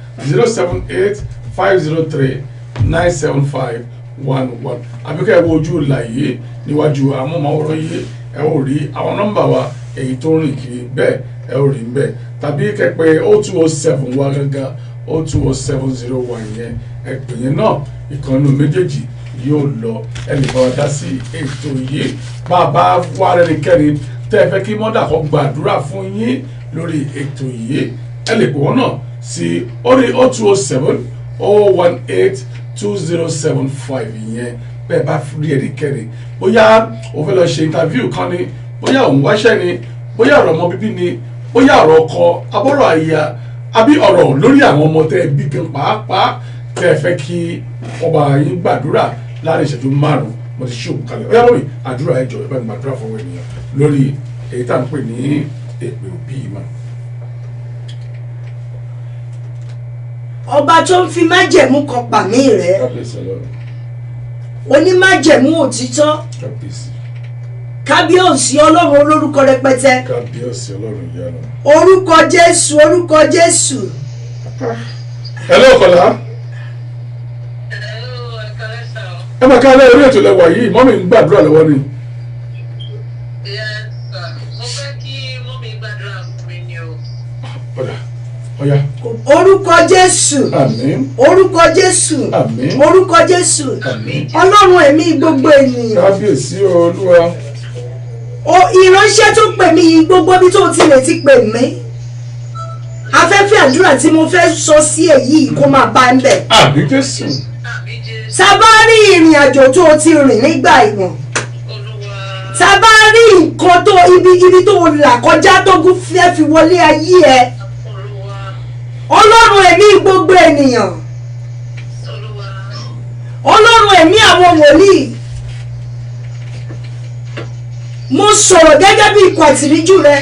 078-503-97511 àbíkẹ́ ẹ wo ojú ìlà yìí níwájú amóhùnmáwòrán yìí ẹ ó rí àwọn nọ́mbà wa èyí tó rìn kiri bẹ́ẹ̀ ẹ ó rí bẹ́ẹ̀ tàbí kẹ́pẹ́ 0207 wa gángan 020701 yẹn ẹ pè yẹn náà ìkànnì méjèèjì yóò lọ ẹ lè bá wa dá sí ètò yìí bá a bá wá rẹ́nikẹ́ni tẹ́ ẹ fẹ́ kí mọ́dà kan gbàdúrà fún yín lórí ètò yìí ẹ lè pè wọ́n náà sí orí 0207-018-2075 yẹn bẹ́ẹ̀ bá rí ẹnikẹ́ni bóyá o fẹ́ lọ ṣe interview kan ni bóyá òun wáṣẹ́ ni bóyá ọ̀rọ̀ ọmọ bíbí ni bóyá ọ̀rọ̀ ọkọ abọ́rọ̀ àyà àbí ọ̀rọ̀ lórí àwọn ọmọ tẹ́ ẹ bí gan pàápàá tẹ́ ẹ fẹ́ kí ọba yín gbàdúrà láàrin ìṣẹ́jú 5 mo ti ṣí òkú kalẹ̀ ọ̀yá lórí àdúrà ẹ̀jọ̀ ẹ̀ bá mi gbàdúrà fún ènìyàn lórí èyí tá à ń pè ní èpè òbí mọ́. ọba tó ń fi májẹ̀mú kan pàmí rẹ̀ onímájẹ̀mú òtítọ́ kábíyèsí ọlọ́run olórúkọ rẹpẹtẹ kábíyèsí ọlọ́run ìyanu orúkọ Jésù. hello Kọ́lá. ẹ máa ká lẹ́yìn orí ètò lẹ́wà yìí mọ́mí ń gbàdúrà lọ́wọ́ ni. mo fẹ́ kí mọ́mí gbàdúrà fún mi ni o. Ọ̀yá. orúkọ Jésù. àmín. orúkọ Jésù. àmín. orúkọ Jésù. àmín. ọlọ́run ẹ̀mí gbogbo ènìyàn. kábíyèsí olúwa. ìránṣẹ́ tó pè mí yìí gbogbo bí tó tilẹ̀ ti pè mí afẹ́fẹ́ àdúrà tí mo fẹ́ sọ sí èyí kó máa bá ń bẹ̀. àmín Jésù. sábà rí ìrìn àjò tó ti rìn nígbà ìwọ̀n tá a bá rí nǹkan tó ibi tó là kọjá tó gún fẹ́ fi wọlé ayé ẹ ọlọ́run ẹ̀mí gbogbo ènìyàn ọlọ́run ẹ̀mí àwọn wòlíì mo sọ̀rọ̀ gẹ́gẹ́ bí ikọ̀ àtìríjú rẹ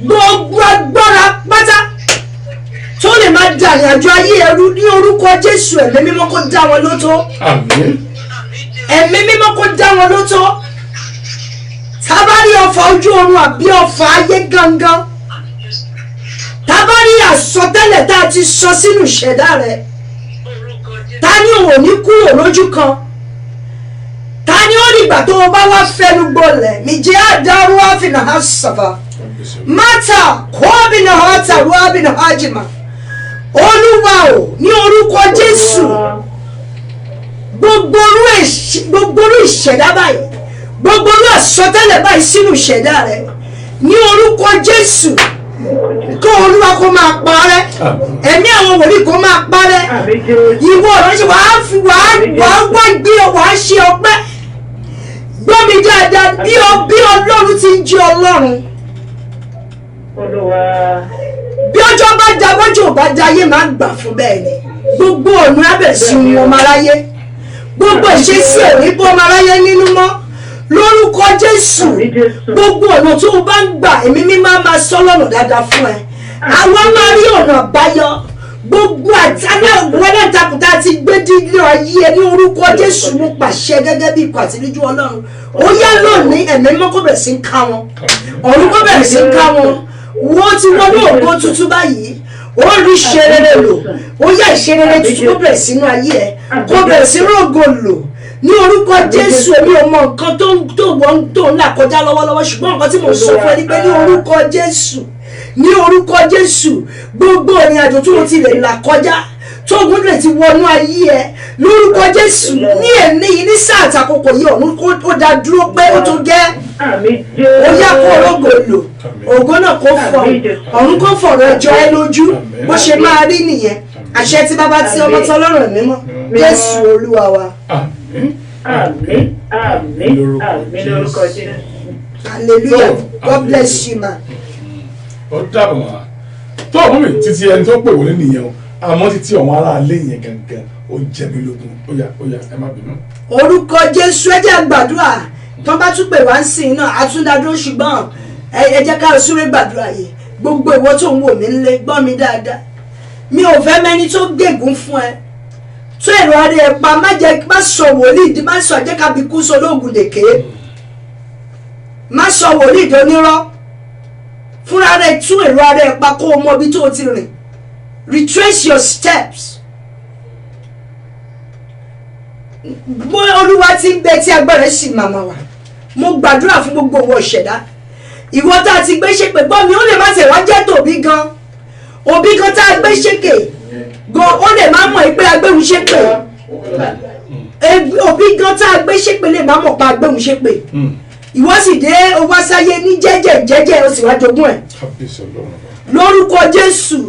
gbogbo agbára pátá tó lè máa dàrin àjọ ayé ẹrú ní orúkọ Jésù ẹ̀mí mímọ́ kó dá wọn lótó ẹ̀mí mímọ́ kó dá wọn lótó tábàrí ọfà ojú oorun àbí ọfà ayé gangan tábàrí àsọtẹ́lẹ̀ tá a ti sọ sínú ìṣẹ̀dá rẹ ta ni òun ò ní kúrò lójú kan ta ni ó nígbà tó o bá wá fẹnu gbọlẹ̀ níjẹ́ àdáró àfihàn àṣàfà mátà kọ́bìnà àtàrú àbìnà àjìmá olúwa o ní orúkọ Jésù gbogbo orú ìṣẹ̀dá báyìí gbogbo orú àsọtẹ́lẹ̀ báyìí sínú ìṣẹ̀dá rẹ ní orúkọ Jésù kó olúwa kó máa parẹ́ ẹ̀mí àwọn wòlíì kó máa parẹ́ ìwọ ọ̀rọ̀ ṣe wàá gbé wàá ṣe ọpẹ́ gbọ́ mi dáadáa bí ọlọ́run ti ń jẹ́ ọlọ́run bí ọjọ́ bá da bọ́jọ́ ò bá da ayé máa ń gbà fún bẹ́ẹ̀ ni gbogbo ọ̀nà abẹ̀sí ni ọmọ aráyé gbogbo ìṣesí ẹ̀rí bọ́ ọmọ aráyé nínú mọ́ lórúkọ Jésù gbogbo ọ̀nà tó o bá ń gbà èmi mímọ́ máa sọ lọ́nà dáadáa fún ẹ àwọn máa rí ọ̀nà àbáyọ gbogbo aláǹtakùtà ti gbé dídí ayé ẹ ní orúkọ Jésù mo pàṣẹ gẹ́gẹ́ bí ikọ̀ àtìríjú Ọlọ́run ó yá lónìí ẹ̀mí mímọ́ kó bẹ̀rẹ̀ sí ń ká wọn ọ̀run kó bẹ̀rẹ̀ sí ń ká wọn wọ́n ti wọ́n ní ògbó tuntun báyìí ó rí ìṣerere lò ó yá ìṣerere tuntun kó bẹ̀rẹ̀ sínú ayé ẹ kó bẹ̀rẹ̀ sí rògo lò ní orúkọ Jésù èmi ò mọ nǹkan tó ń là kọjá lọ́wọ́lọ́wọ́ ṣùgbọ́n nǹkan tí mo sọ fún ẹ ní pé ní orúkọ Jésù ní orúkọ Jésù gbogbo ìrìn àjò tó ti lè là kọjá tó gún lè ti wọnú ayé ẹ lórúkọ Jésù ní ẹni yìí ní sáà àtàkùkọ yìí ọ̀run kó dá dúró pé ó tó gẹ́ ó yá kó orógo lò ògo náà kó fọ ọ̀run kó fọ̀rọ̀ ẹjọ́ ẹ lójú bó ṣe máa rí nìyẹn àṣẹ tí bàbá tí ọmọ tọ́lọ́run ẹ̀mí mọ́ Jésù Olúwa wa. Àmín lórúkọ Jésù. Hallelujah. God bless you ma. Ó dàbọ̀ wá tó ọ̀hún mi títí ẹni tó pè wọlé nìyẹn o àmọ́ títí ọ̀hún aráalé yẹn gangan ó jẹ mí lógún ó yá ẹ má bínú. Orúkọ Jésù ẹ jẹ́ gbàdúrà tó bá tún pè wá ń sìn náà àtúndádúró ṣùgbọ́n ẹ jẹ́ ká súré gbàdúrà yìí gbogbo ìwọ tó ń wò mí nílé gbọ́ mi dáadáa mi ò fẹ́ mẹ́ni tó gégùn fún ẹ tó èrò ara ẹ pa má sọ wòlíì di má sọ jẹ́ ká bí kú sólógùn dèké má sọ wòlíì dónírọ́ fúnra rẹ tú èrò ara ẹ pa kó o mọ ibi tó o ti rìn retrace your steps bó olúwa ti ń bẹ tí agbára ẹ sì màmá wa mo gbàdúrà fún gbogbo owó ìṣẹ̀dá ìwọ tá a ti gbé ṣépè gbọ́ mi ó lè má tẹ̀ wá jẹ́ tòbí gan òbí gan tá a gbé ṣépè gan ó lè má mọ̀ pé agbéhùn ṣépè òbí gan tá a gbé ṣépè lè má mọ̀ pa agbéhùn ṣépè ìwọ sì dé owó sáyé ní jẹ́jẹ́ ó sì wá jogún ẹ̀ lórúkọ Jésù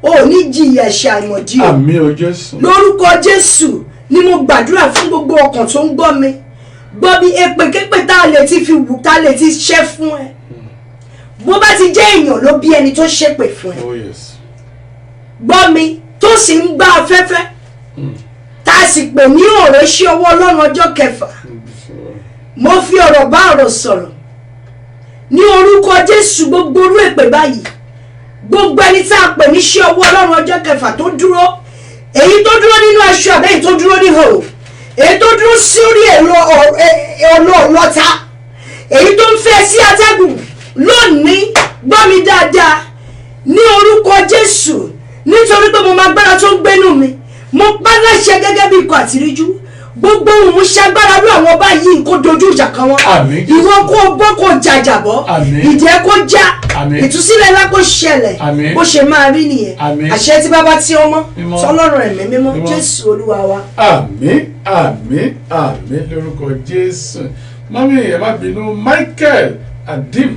ò ní jìyà ẹ̀ṣẹ̀ àìmọ̀dí o àmín o Jésù lórúkọ Jésù ni mo gbàdúrà fún gbogbo ọkàn tó ń gbọ́ mi gbọ́ bí èpèképè tá a lè ti fi wù tá a lè ti ṣẹ́ fún ẹ bó bá ti jẹ́ èèyàn ló bí ẹni tó ṣépè fún ẹ gbọ́ mi tó sì ń gbá afẹ́fẹ́ tá a sì pè ní ọ̀rọ̀ iṣẹ́ ọwọ́ Ọlọ́run ọjọ́ kẹfà mo fi ọ̀rọ̀ bá ọ̀rọ̀ sọ̀rọ̀ ní orúkọ Jésù gbogbo orú èpè báyìí gbogbo ẹni tá a pè ní iṣẹ́ ọwọ́ Ọlọ́run ọjọ́ kẹfà tó dúró èyí tó dúró nínú aṣọ àbẹ́yìí tó dúró ní hò èyí tó dúró sórí ọlọ́ọ̀lọ́ta èyí tó ń fẹ́ sí atẹ́gùn lónìí gbọ́ mi dáadáa ní orúkọ Jésù nítorí pé mo máa gbára tó ń gbénú mi mo pa láṣẹ gẹ́gẹ́ bí ikọ̀ àtìríjú gbogbo òun ṣagbára ló àwọn ọba yìí kó dojú ìjà kan wọn ìwọ kó bọ́ kó jàjàbọ́ ìjẹ́ kó já ìtúsílẹ̀ ńlá kó ṣẹlẹ̀ bó ṣe máa rí nìyẹn àṣẹ tí bàbá tí ọmọ tọ́lọ́run ẹ̀mí mímọ́ Jésù Olúwa wa. àmín àmín àmín lórúkọ Jésù mọ́mí ẹ̀ má bínú Michael Adim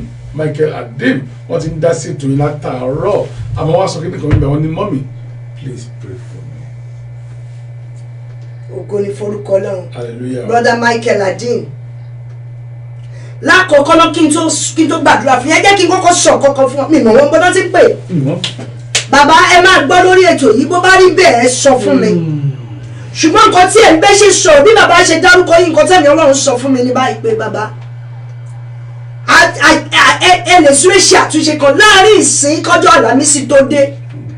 wọ́n ti ń dá sí ètò yìí látàárọ̀ àmọ́ wá sọ kí nìkan níbẹ̀ wọ́n ní mọ́mí please pray for me. Ògo ni forúkọ Ọlọ́run. Hallelujah. Brother Michael Adim lákọ̀ọ́kọ́ náà kí n tó gbàdúrà fún yẹn jẹ́ kí n kọ́kọ́ sọ kọ́kọ́ fún mi mọ̀ wọ́n gbọ́dọ̀ ti pè bàbá ẹ máa gbọ́ lórí ètò yìí bó bá rí bẹ́ẹ̀ ẹ sọ fún mi ṣùgbọ́n nǹkan tí ẹ̀ ń bẹ́ ṣe sọ bí bàbá ṣe dárúkọ yìí nǹkan tẹ̀mí Ọlọ́run sọ fún mi ní báyìí pé bàbá ẹ lè súré ṣe àtúnṣe kan láàrin ìsìn kọjọ́ àlàmísì tó dé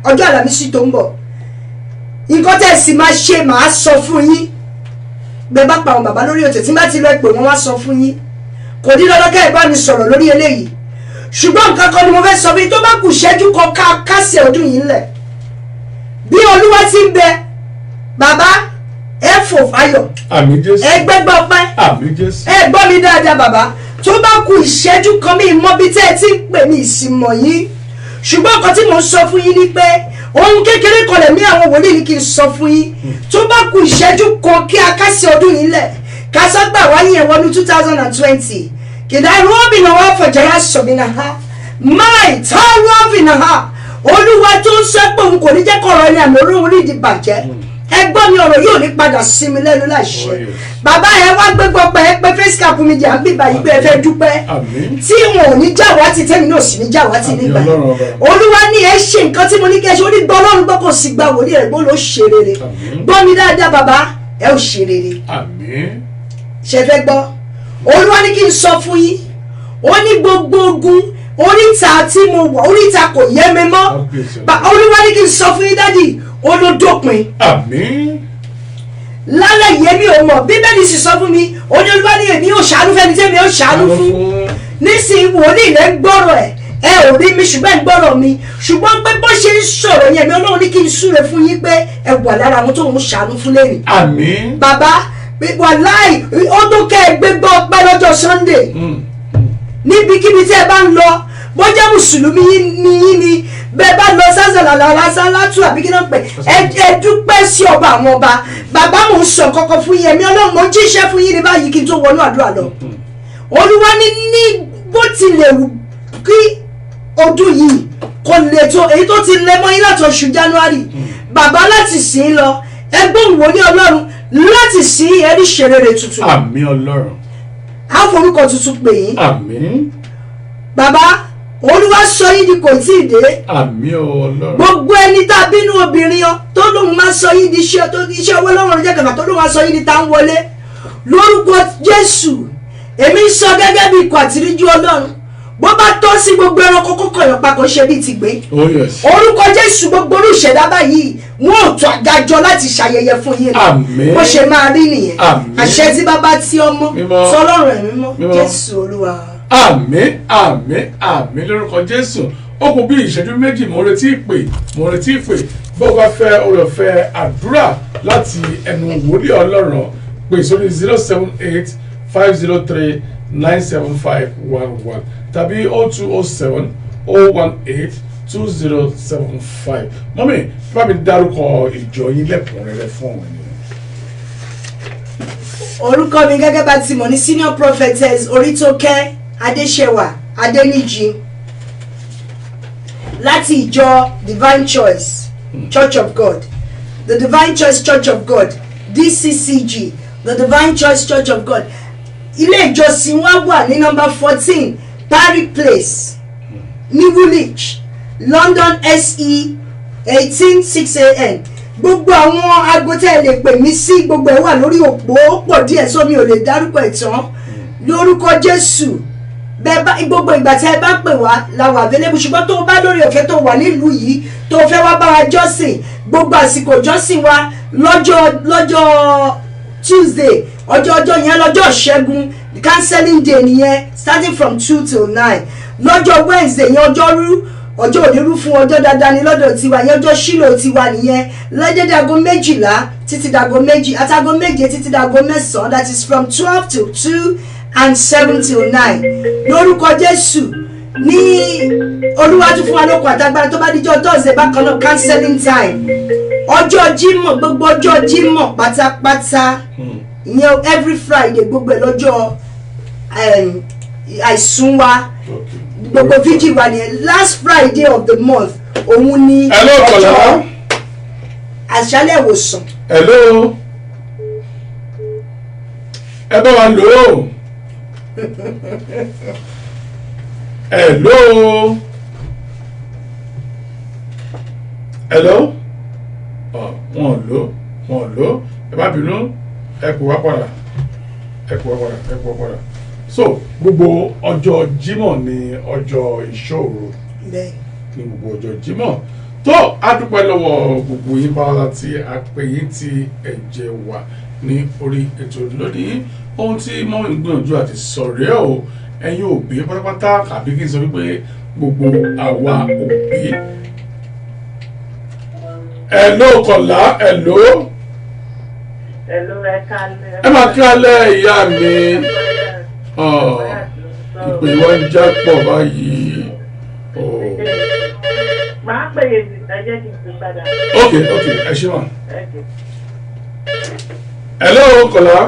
ọjọ́ àlàmísì tó ń bọ̀ nǹkan tẹ̀ sì máa ṣe màá sọ fún yín bẹ́ẹ̀ bá pa àwọn bàbá lórí ètò tí bá ti lọ pè wọ́n wá sọ fún yín kò ní lọ́dọ́kẹ́ ẹ̀ bá mi sọ̀rọ̀ lórí eléyìí ṣùgbọ́n nǹkan kan ni mo fẹ́ sọ bí tó bá kù ṣẹ́jú kan kásẹ̀ ọdún yìí ńlẹ̀ bí Olúwa ti ń bẹ bàbá ẹ fò fáyọ̀ ẹ gbẹ́gbẹ́ ọpẹ́ ẹ gbọ́ mi dáadáa bàbá tó bá kù ìṣẹ́jú kan mi mọ bí tẹ́ ẹ ti ń pè mí ìsìnmọ̀ yín ṣùgbọ́n nǹkan tí mo ń sọ fún yín ni pé ohun kékeré kan lẹ̀mí àwọn wòlíì ni kí n sọ fún yín tó bá kù ìṣẹ́jú kan kí a kásẹ̀ ọdún yìí ńlẹ̀ kásọ́gbà wáyé ẹ̀ wọnú 2020 kìdá rọ́bìnà wà fọ̀jẹ̀yà sọ̀bìnà ha máì tá rọ́bìnà ha Olúwa tó ń sọ pé òun kò ní jẹ́ kọ̀ọ̀rọ̀ ẹni àmì orúurú ìdí bàjẹ́ ẹgbọ́n mi ọ̀rọ̀ yóò ní padà sí mi lẹ́nu láṣẹ bàbá ẹ wá gbégbọ́ pé ẹ pé face cap mi jà ń bíbá yìí pé ẹ fẹ́ dúpẹ́ tí wọn ò ní jáwátì tẹ́mi náà sì ní jáwátì nígbà Olúwa ní ẹ ṣe nǹkan tí mo ní kí ẹ ṣe ó ní gbọ́ Ọlọ́run gbọ́ kò sí gba wòlíì rẹ̀ gbọ́ ló ṣe rere gbọ́ mi dáadáa bàbá ẹ ò ṣe rere ṣe fẹ́ gbọ́ Olúwa ní kí n sọ fún yín ó ní gbogbo ogun oríta tí mo wà oríta kò yé mi mọ́ Olúwa ní kí n sọ fún yín dádì olódópin lálẹ́ yìí mi ò mọ̀ Bíbélì sì sọ fún mi ó ní Olúwa ní èmi ò ṣàánú fẹ́ni tí èmi ò ṣàánú fún nísìnyí wòlíì lẹ́ ń gbọ́rọ̀ ẹ ò rí mi ṣùgbọ́n ń gbọ́rọ̀ mi ṣùgbọ́n pé bó ṣe ń sọ̀rọ̀ yẹn mi Ọlọ́run ní kí n súre fún yín pé ẹ wà lára àwọn tó ń ṣàánú fún lẹ́yìn bàbá wàláì ó tó kẹ́ ẹ gbégbá ọpẹ́ lọ́jọ́ Sunday níbikíbi tí ẹ bá ń lọ bójá mùsùlùmí ni yín ni bẹ́ẹ̀ bá lọ sásàlálátù àbí kí náà pẹ̀ ẹ dúpẹ́ sí ọba àwọn ọba bàbá mò ń sọ kọ́kọ́ fún yín ẹ̀mí Ọlọ́run mo jíṣẹ́ fún yín ní báyìí kí n tó wọnú àdúrà lọ Olúwa ní bó tilẹ̀ wù kí ọdún yìí kò lè tó èyí tó ti lẹ mọ́ yín láti oṣù January bàbá láti sìn lọ ẹgbọ́n wòlíì Ọlọ́run láti sí ẹrí ṣerere tuntun. Àmín Ọlọ́run. a forúkọ tuntun pè yín. Àmín. bàbá Olúwa sọ yín di kò tí ì dé. Àmín Ọlọ́run. gbogbo ẹni tá a bínú obìnrin ọ tó lóun máa sọ yín di iṣẹ́ tó iṣẹ́ owó lọ́wọ́ ọ̀rọ̀ jẹ́ kàkà tó lóun máa sọ yín di tá ń wọlé lórúkọ Jésù èmi ń sọ gẹ́gẹ́ bí ikọ̀ àtìríjú Ọlọ́run bó bá tọ́ sí gbogbo ẹranko kókò yàn papọ̀ ṣe bíi ti gbé. orúkọ Jésù gbogbo orí ìṣẹ̀dá báyìí wọn ò tó àgájọ láti ṣàyẹyẹ fún yín Àmín. bó ṣe máa rí nìyẹn. Àmín. àṣẹ tí bàbá tí ọmọ tọlọ́run ẹ̀mí mọ́ Jésù Olúwa. Àmín àmín àmín lórúkọ Jésù ó kù bí ìṣẹ́jú méjì mo retí ìpè bó bá fẹ́ olùfẹ́ àdúrà láti ẹnu wòlíì Ọlọ́run pè sórí 078-503-97511 tàbí 0207-018-2075. mọ́mí bá mi dárúkọ ìjọ yín lẹ́kùnrẹ́rẹ́ fún àwọn ènìyàn. orúkọ mi gẹ́gẹ́ bá ti mọ̀ ní senior prophetess Orítókẹ́ Adéṣẹwà Adéníjì láti ìjọ Divine Choice Church of God, the Divine Choice Church of God, DCCG, the Divine Choice Church of God. Ilé ìjọsìn wa wà ní number 14 Parry Place ní Woolwich, London SE 186AN. gbogbo àwọn agbótẹ́ lè pè mí sí gbogbo ẹ̀ wà lórí òpó ó pọ̀ díẹ̀ sómi ò lè dárúkọ ìtàn lórúkọ Jésù bẹ́ẹ̀ bá gbogbo ìgbà tí ẹ bá pè wá la wà available ṣùgbọ́n tó o bá lórí ọ̀fẹ́ tó wà nílùú yìí tó o fẹ́ wá bá wa jọ́sìn gbogbo àsìkò jọ́sìn wa lọ́jọ́ Tuesday ọjọ́ yẹn lọ́jọ́ Ṣẹ́gun counseling day nìyẹn starting from 2 till 9 lọ́jọ́ Wednesday yẹn ọjọ́ onírú fún ọjọ́ dáadáa ní lọ́dọ̀ tiwa yẹn ọjọ́ ṣílò tiwa nìyẹn lọ́jọ́ dago 12 títí dago 2 àtàgo 7 títí dago 9 that is from 12 till 2 and 7 till 9 lórúkọ Jésù ní Olúwa tún fún wa lókun àtàgbára tó bá díjọ́ Thursday bákan náà counseling time ọjọ́ Jímọ̀ gbogbo ọjọ́ Jímọ̀ pátápátá ìyẹn every Friday gbogbo ẹ̀ lọ́jọ́ àìsùn wa gbogbo fíjì wa ni last Friday of the month òun ni ọjọ́ àṣálẹ̀ ìwòsàn. Hello ẹ bá wa lò ó Hello. Hello. Wọ́n lò ẹ má bínú ẹ kò wá padà. So gbogbo ọjọ́ Jímọ̀ ni ọjọ́ ìṣòro ní gbogbo ọjọ́ Jímọ̀ tó a dúpẹ́ lọ́wọ́ gbogbo yín pàápàá tí a pè yín tí ẹ̀jẹ̀ wà ní orí ètò lónìí. Ohun tí mọ́ ń gbìyànjú àti sọ̀rẹ́ o ẹ̀yin òbí pátápátá àbí kí n sọ wípé gbogbo àwa òbí. Hello Kọ̀lá, hello. Ẹ máa kí alẹ́ ìyá mi. Ìpè wọn ń já pọ̀ báyìí. Màá pè é ẹjẹ́ kí n fi padà. Ok, ẹ ṣe wà. Hello Kọ̀lá.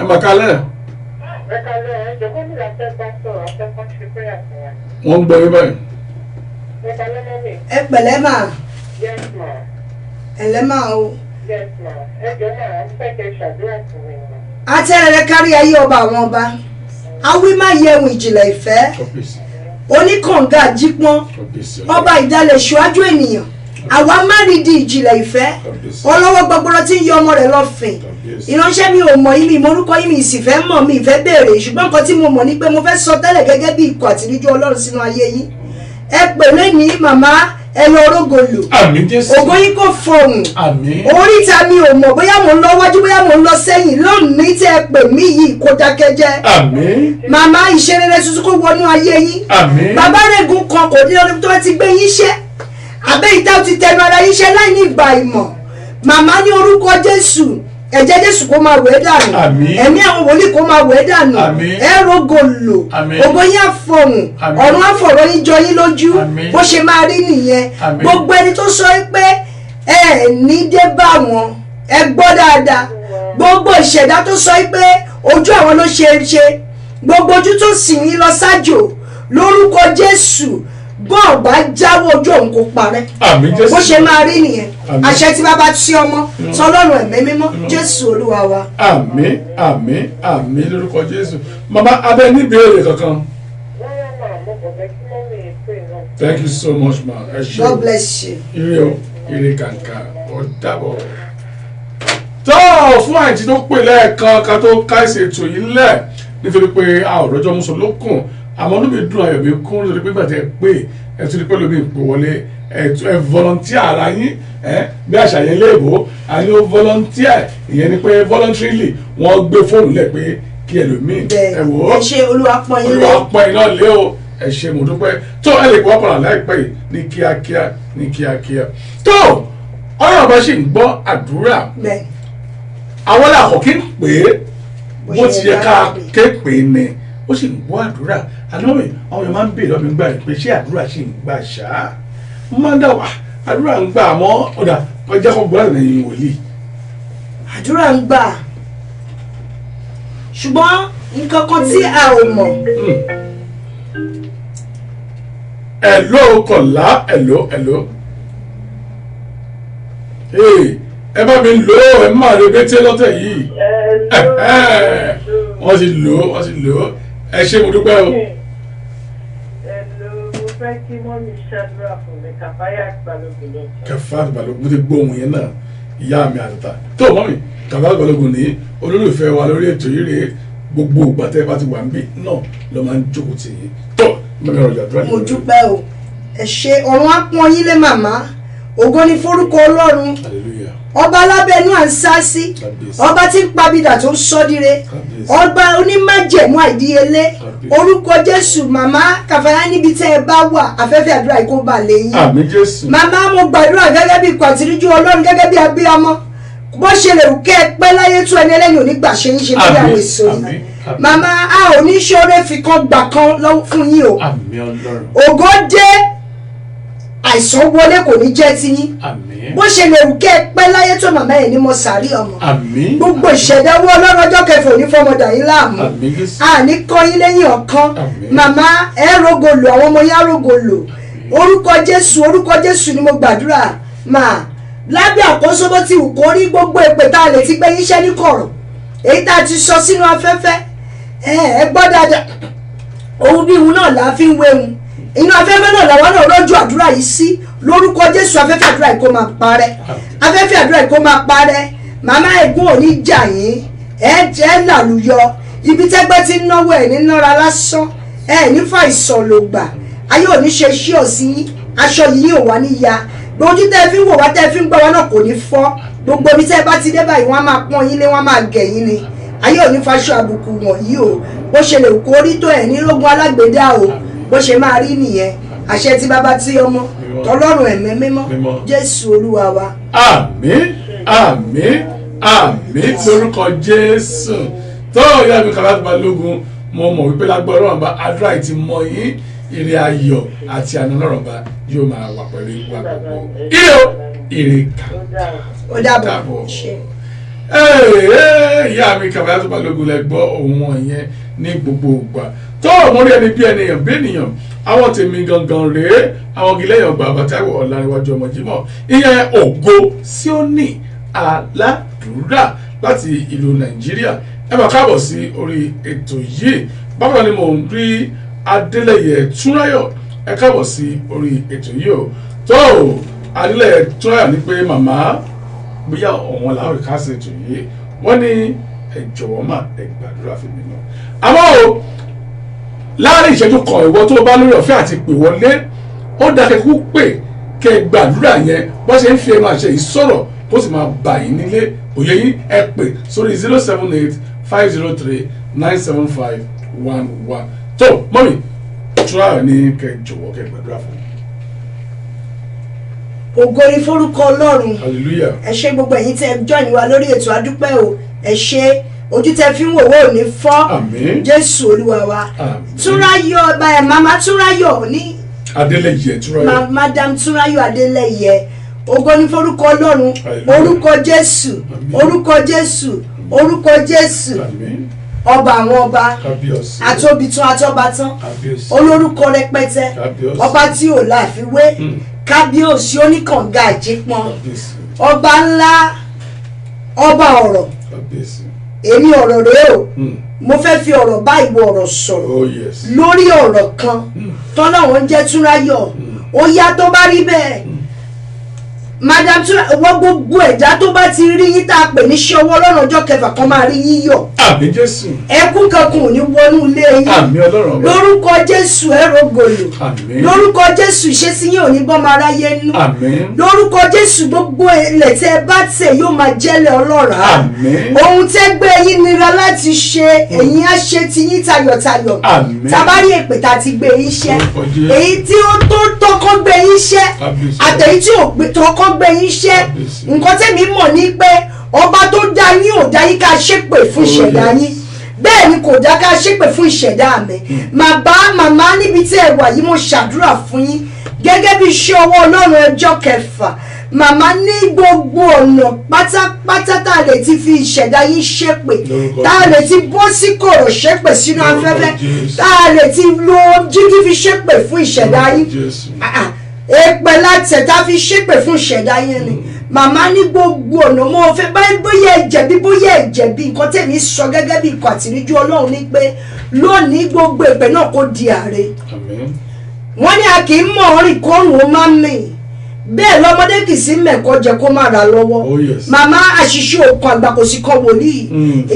Ẹ máa kí alẹ́. Wọ́n ń gbọ́ yín báyìí. Ẹ pẹ̀lẹ́ mà. Ẹ̀lẹ́ mà o. Atẹ́rẹrẹ kárí ayé ọba àwọn ọba. Awí má yẹun ìjìnlẹ̀ ìfẹ́. Oníkànga àjípọ́n. Ọba ìdálẹ̀ ṣáájú ènìyàn. Àwa má rí di ìjìnlẹ̀ ìfẹ́. Ọlọ́wọ́ gbọgbọrọ tí ń yọ ọmọ rẹ̀ lọ́fìn. Ìránṣẹ́ mi ò mọ̀ yín mi ìmọ̀rúkọ yín mi ìsìfẹ́ mọ̀ mi ìfẹ́ béèrè ṣùgbọ́n nǹkan tí mo mọ̀ ni pé mo fẹ́ sọ tẹ́lẹ̀ gẹ́gẹ́ bí ikọ̀ àtìríjú Ọlọ́run sínú ayé yín. Ẹ pè lẹ́ni màmá ẹ lọ rógo lò. Àmín Jésù. Ògo yín kò fọhùn. Àmín. Oríta mi ò mọ̀ bóyá mò ń lọ wájú bóyá mò ń lọ sẹ́yìn lónìí tí ẹ pè mí yìí kó dákẹ́jẹ́. Àmín. Màmá ìṣerere tuntun kó wọnú ayé yín. Àmín. Bàbá rẹ̀gùn kan kò ní ọdún tó ti gbé yín ṣẹ́. Àbẹ́ ìta ti tẹnu ara yín ṣẹ́ láì ní ìgbà ìmọ̀. Màmá ní orúkọ Jésù. Ẹ̀jẹ̀ Jésù kó máa wẹ̀ dànù. Àmín. Ẹ̀mí àwọn wòlíì kó máa wẹ̀ dànù. Àmín. Ẹ rógo lò. Àmín. Ògo yín àfọ̀hùn. Àmín. Ọ̀run àfọ̀rọ̀ yín jọ yín lójú. Àmín. Bó ṣe máa rí nìyẹn. Àmín. Gbogbo ẹni tó sọ pé ẹ ní dé bá wọn ẹ gbọ́ dáadáa. Gbogbo ìṣẹ̀dá tó sọ pé ojú àwọn ló ṣe gbogbo ojú tó sì yín lọ sájò lórúkọ Jésù bọ́ọ̀ bá jáwọ́ ojú òun kò parẹ́. Àmín Jésù. Bó ṣe máa rí nìyẹn. Àmín. Àṣẹ tí bàbá tí ọmọ tọlọ́run ẹ̀mí mímọ́ Jésù Olúwa wa. Àmín lórúkọ Jésù. Màmá abẹ ní ìbéèrè kankan. Thank you so much ma. Ẹ ṣé. God bless you. Ire kàǹkà ó dàbọ̀. Tó fún àìjí tó pè lẹ́ẹ̀kan ká tó ká ìṣètò yìí lẹ̀ nítorí pé a ò rọ́jọ́ mú sọ lókun àmọ́ inú mi dùn ayọ̀ mi kún nítorí pé gbàtẹ́ pé ẹ tún ní pẹ́ lómi ìpò wọlé ẹ volunteer ara yín bí àṣà yẹn léèbó àní ó volunteer ìyẹn ni pé voluntarily wọ́n gbé fóònù lẹ̀ pé kí ẹlòmíì ẹ wò ó ẹ ṣe Olúwa pọ́n yín lé. Olúwa pọ́n yín náà lé o ẹ ṣe mo dúpẹ́ tó ẹ lè gbọ́ padà láìpẹ́ yìí ní kíákíá tó ọ̀rọ̀ bá ṣì ń gbọ́ àdúrà àwọn làkọ̀ kí n pè é bó ti yẹ ká ké pè é ni ó sì ń gbọ́ àdúrà àlọ́mì àwọn èèyàn máa ń bèèrè ọmọ ìgbà pé ṣé àdúrà ṣì ń gbà ṣá mo máa ń dà wá àdúrà ń gbà àmọ́ ọ̀dà ọjà kan gbọ́dọ̀ lẹ́yìn wòlíì. Àdúrà ń gbà ṣùgbọ́n nǹkan kan tí a ò mọ̀. Hello Kọ̀lá hello. Ẹ bá mi lò ó ẹ máa lè dé tí lọ́tẹ̀ yìí. Wọ́n ti lò ó ẹ ṣé mo dúpẹ́ o. Mo fẹ́ kí mọ́mí ṣàdúrà fún mi Kàfáyà Balógun lọ. Kàfáyà Balógun mo ti gbọ́ ohun yẹn náà ìyá mi àtàtà tó mọ́mí Kàfáyà Balógun ní olólùfẹ́ wa lórí ètò yìí rèé gbogbo ìgbà tẹ́ bá ti wà níbí náà ló máa ń jókòó tì yín tó mẹ́rin ọ̀rọ̀ àdúrà. Mo dúpẹ́ o ẹ ṣé ọ̀run á pọ́n yín lé màmá ògo ni forúkọ Ọlọ́run. Hallelujah. Ọba alábẹ́nú à ń sá sí ọba tí ń pabidà tó ń sọ́dire ọba onímájẹ̀mú àìdíyelé orúkọ Jésù màmá Kàfáyà níbi tẹ́ ẹ bá wà afẹ́fẹ́ àdúrà yìí kó bà lẹ́yìn. Àmín Jésù. Màmá mo gbàdúrà gẹ́gẹ́ bí ikọ̀ àtìríjú Ọlọ́run gẹ́gẹ́ bí abiyamọ bó ṣe lè kẹ́ ẹ pẹ́ láyé tó ẹni ẹlẹ́yìn onígbà ṣe ń ṣe lórí àwọn èso yìí. Màmá a ò ní ṣoore fi kan gbà kan lọ́wọ́ fún yín o. Àmín Ọlọ́run. Ògo dé àìsàn wọlé kò ní jẹ́ tiyín. Àmín. Bó ṣe lè kẹ́ ẹ pẹ́ láyé tó màmá yẹn ní mo sàárì ọmọ. Àmín. Gbogbo ìṣẹ̀dáwó Ọlọ́run ọjọ́ kẹfà ò ní fọmọdà yín láàmú. Àmín Jésù. Àní kọ́ yín lẹ́yìn ọ̀kan. Àmín. Màmá ẹ rógo lò àwọn ọmọ yín á rógo lò. Orúkọ Jésù ni mo gbàdúrà máa lábẹ́ àkóso bó ti wù kó rí gbogbo èpè tá a lè ti gbé yín ṣẹ́ ní kọ̀rọ̀ èyí tá a ti sọ sínú afẹ́fẹ́ ẹ gbọ́ dáadáa òun bí òun náà là á fi ń wéhun inú afẹ́fẹ́ náà làwọn náà rọ́jò àdúrà yìí sí lórúkọ Jésù. afẹ́fẹ́ àdúrà yìí kó máa parẹ́, afẹ́fẹ́ àdúrà yìí kó máa parẹ́. màmá ẹ̀gbọ́n ò ní jà yín, ẹ jẹ́ làlùyọ ibi tẹ́gbẹ́ ti ń náwó ẹ̀ ní nára lásán, ẹ ní fàìsàn ló gbà. ayé ò ní ṣe ṣí ọ̀ sí yín, aṣọ yìí ò wá níyà, ojú tẹ́ fi ń wò wá tẹ́ fi ń gbọ́ wá náà kò ní fọ́. gbogbo ibi tẹ́ bá ti dé báyìí wọ́n á máa pọ́n yín lé, wọ́n á máa gẹ̀ yín ni. ayé ò ní faṣọ àbùkù wọ̀nyí o, bó ṣe lè kó rí tó ẹ̀ ní rógun alágbèédá o, bó ṣe máa rí nìyẹn. àṣẹ tí bàbá tí ọmọ tọlọ́run ẹ̀mí mímọ́ Jésù Olúwa wa. àmín àmín àmín lórúkọ Jésù. tó ìyá mi Kàfáyàt Balógun, mo mọ̀ wípé lágbára Ọlọ́run bá àdúrà ti mọ yín, ire ayọ̀ àti àánú Ọlọ́run bá yóò máa wà pẹ̀lú ìwà gbogbo. ire o ire kà ó dàbọ̀ ṣe. ìyá mi Kàfáyàt Balógun lẹ gbọ́ ohun wọ̀nyẹn ní gbogbo ìgbà. tó mo rí ẹni bí ènìyàn bí ènìyàn, àwọn tèmi gangan rèé, àwọn gilẹ́yìn ọgbà àbátáwọ̀ ọ̀làríwájú ọmọ Jímọ̀, ìyẹn Ògo Síónì aládùúrà láti ìlú Nàìjíríà. ẹ máa káàbọ̀ sí orí ètò yìí. bákan ni mò ń rí Adélẹ́yẹ Túnráyọ̀, ẹ káàbọ̀ sí orí ètò yìí o. tó Adélẹ́yẹ Túnráyọ̀ ní pé màmá bóyá ọ̀wọ́n làwọn ìka ṣe ètò yìí, wọ́n ní ẹ jọ̀wọ́ mà ẹ gbàdúrà fún mi náà. àmọ́ o láàrin ìṣẹ́jú kan ìwọ tó bá lórí ọ̀fẹ́ àti pè wọlé, ó dákẹ́ kú pé kẹ́ gbàdúrà yẹn bó ṣe ń fi ẹnu àṣẹ yìí sọ̀rọ̀ kó sì máa bà yín nílé. òye yín ẹ pè sórí 078-503-97511. tó mọ́mì Túnráyọ̀ ní kẹ́ jọ̀wọ́ kẹ́ gbàdúrà fún mi. ògo ni forúkọ Ọlọ́run. hallelujah. ẹ ṣé gbogbo ẹ̀yin tẹ́ join wa lórí ètò adúpẹ́ o, ẹ ṣé ojú tẹ́ fi ń wò wò ní fọ́. àmín Jésù Olúwa wa. àmín. Túnráyọ̀ màmá Túnráyọ̀ ní Adélẹ́yẹ Túnráyọ̀. madam Túnráyọ̀ Adélẹ́yẹ, ògo ni forúkọ Ọlọ́run. orúkọ Jésù, orúkọ Jésù, orúkọ Jésù, àmín. ọba àwọn ọba, kábíyèsí. àtòbìtán àtọ́bàtán, kábíyèsí. olórúkọ rẹpẹtẹ, kábíyèsí. ọba tí ò láfiwé, kábíyèsí oníkànga àjípọn, kábíyèsí. ọba ńlá, ọba ọ̀rọ̀. kábíyèsí. èmi ọ̀rọ̀ rèé o, mo fẹ́ fi ọ̀rọ̀ bá ìwọ ọ̀rọ̀ sọ̀rọ̀ oh yes. lórí ọ̀rọ̀ kan tọ́lọ́run jẹ́ Túnráyọ̀. ó yá tó bá rí bẹ́ẹ̀ madam Túnráyọ̀, wọ́n gbogbo ẹ̀dá tó bá ti rí yín tá a pè ní ṣe ọwọ́ lọ́nà ọjọ́ kẹfà kan máa rí yín yọ̀. àmín Jésù. ẹkún kankan ò ní wọnú ilé yín. àmín Ọlọ́run ọba. lórúkọ Jésù ẹ rògbòlò. àmín. lórúkọ Jésù ìṣesí yín ò ní bọ́ máa ráyé nú. àmín. lórúkọ Jésù gbogbo ilẹ̀ tẹ́ ẹ bá tẹ̀ yóò máa jẹ́lẹ̀ ọlọ́ràá. àmín. ohun tẹ́ gbé yín nira láti ṣe ẹ̀yin á ṣe ti yín tayọ̀tayọ̀. àmín. tabari èpè tá a ti gbé yín ṣẹ́, èyí tí ó tó tọkọ gbé yín ṣẹ́ Kábíyèsí. àtẹ̀yí tí ò tọkọ gbé yín ṣẹ́. nǹkan tẹ̀mí mọ̀ ní pé ọba tó dá yín ò dá yín ká ṣépè fún ìṣẹ̀dá yín, bẹ́ẹ̀ ni kò dá ká ṣépè fún ìṣẹ̀dá mi. màmá níbi tí ẹ wà yìí mo ṣàdúrà fún yín gẹ́gẹ́ bí iṣẹ́ ọwọ́ Ọlọ́run ọjọ́ kẹfà. màmá ní gbogbo ọ̀nà pátápátá tá a lè ti fi ìṣẹ̀dá yín ṣépè, tá a lè ti bọ́ sí kòrò ṣépè sínú afẹ́fẹ́, tá a lè ti lo jígí fi ṣépè fún ìṣẹ̀dá yín, èpè láti tá a fi ṣépè fún ìṣẹ̀dá yín ni. màmá ní gbogbo ọ̀nà mo fẹ́ bóyá ẹ̀jẹ̀bí bóyá ẹ̀jẹ̀bí nǹkan tẹ̀mí sọ gẹ́gẹ́ bí ikọ̀ àtìríjú Ọlọ́run ní pé lónìí gbogbo èpè náà kò di àre. àmín. wọ́n ní a kì í mọ̀ ọ́n rìn kọ́rùn ó máa ń mì, bẹ́ẹ̀ lọ́mọdé kì í sí mẹ̀kọ́ jẹ kó má ra lọ́wọ́. oh yes. màmá àṣìṣe òkan àgbà kò sí kan wòlíì.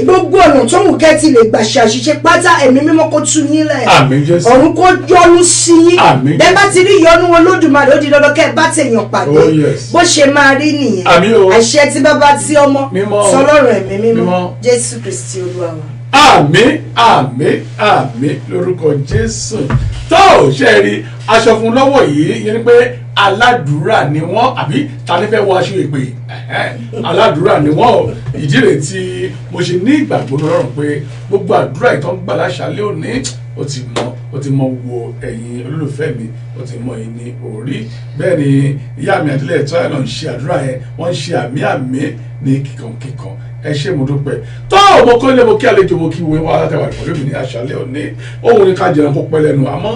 gbogbo ọ̀nà tó wù kẹ́ ti lè gbà ṣe àṣìṣe pátá ẹ̀mí mímọ́ kó tú yín lẹ̀. àmín Jésù. ọ̀run kó yọ́nú sí yín. àmín. bẹ́ẹ̀ bá ti rí ìyọ́nú Olódùmarè ó di dandan kẹ́ ẹ bá tèèyàn pàdé. oh yes. bó ṣe máa rí nìyẹn. àmín o. àṣẹ tí bàbá tí ọmọ mímọ́. sọlọ́run ẹ̀mí mímọ́ mímọ́. Jésù Kristi Olúwa wa. àmín àmín àmín lórúkọ Jésù. tó ṣe rí aṣọ fún lọ́wọ́ yìí yẹn ni pé aládùúrà ni wọ́n, àbí ta ni fẹ́ wọ aṣọ èpè, aládùúrà ni wọ́n o. ìdí rẹ̀ tí mo ṣe ní ìgbàgbọ́ lọ́rùn pé gbogbo àdúrà ìtàn gbà láṣálẹ́ òní ó ti mọ wo ẹ̀yin olólùfẹ́ mi, ó ti mọ yín ní orí. bẹ́ẹ̀ ni ìyá mi Adélẹ́yẹ Túnráyọ̀ náà ń ṣe àdúrà yẹn, wọ́n ń ṣe àmì ní kíkankíkan. ẹ ṣé mo dúpẹ́. tó mo kọ́ ilé mo kí àlejò mo kí wo wá látàwà pẹ̀lú mi ní àṣálẹ́ òní. òun ni ká jẹun kó pẹ́ lẹ́nu àmọ́.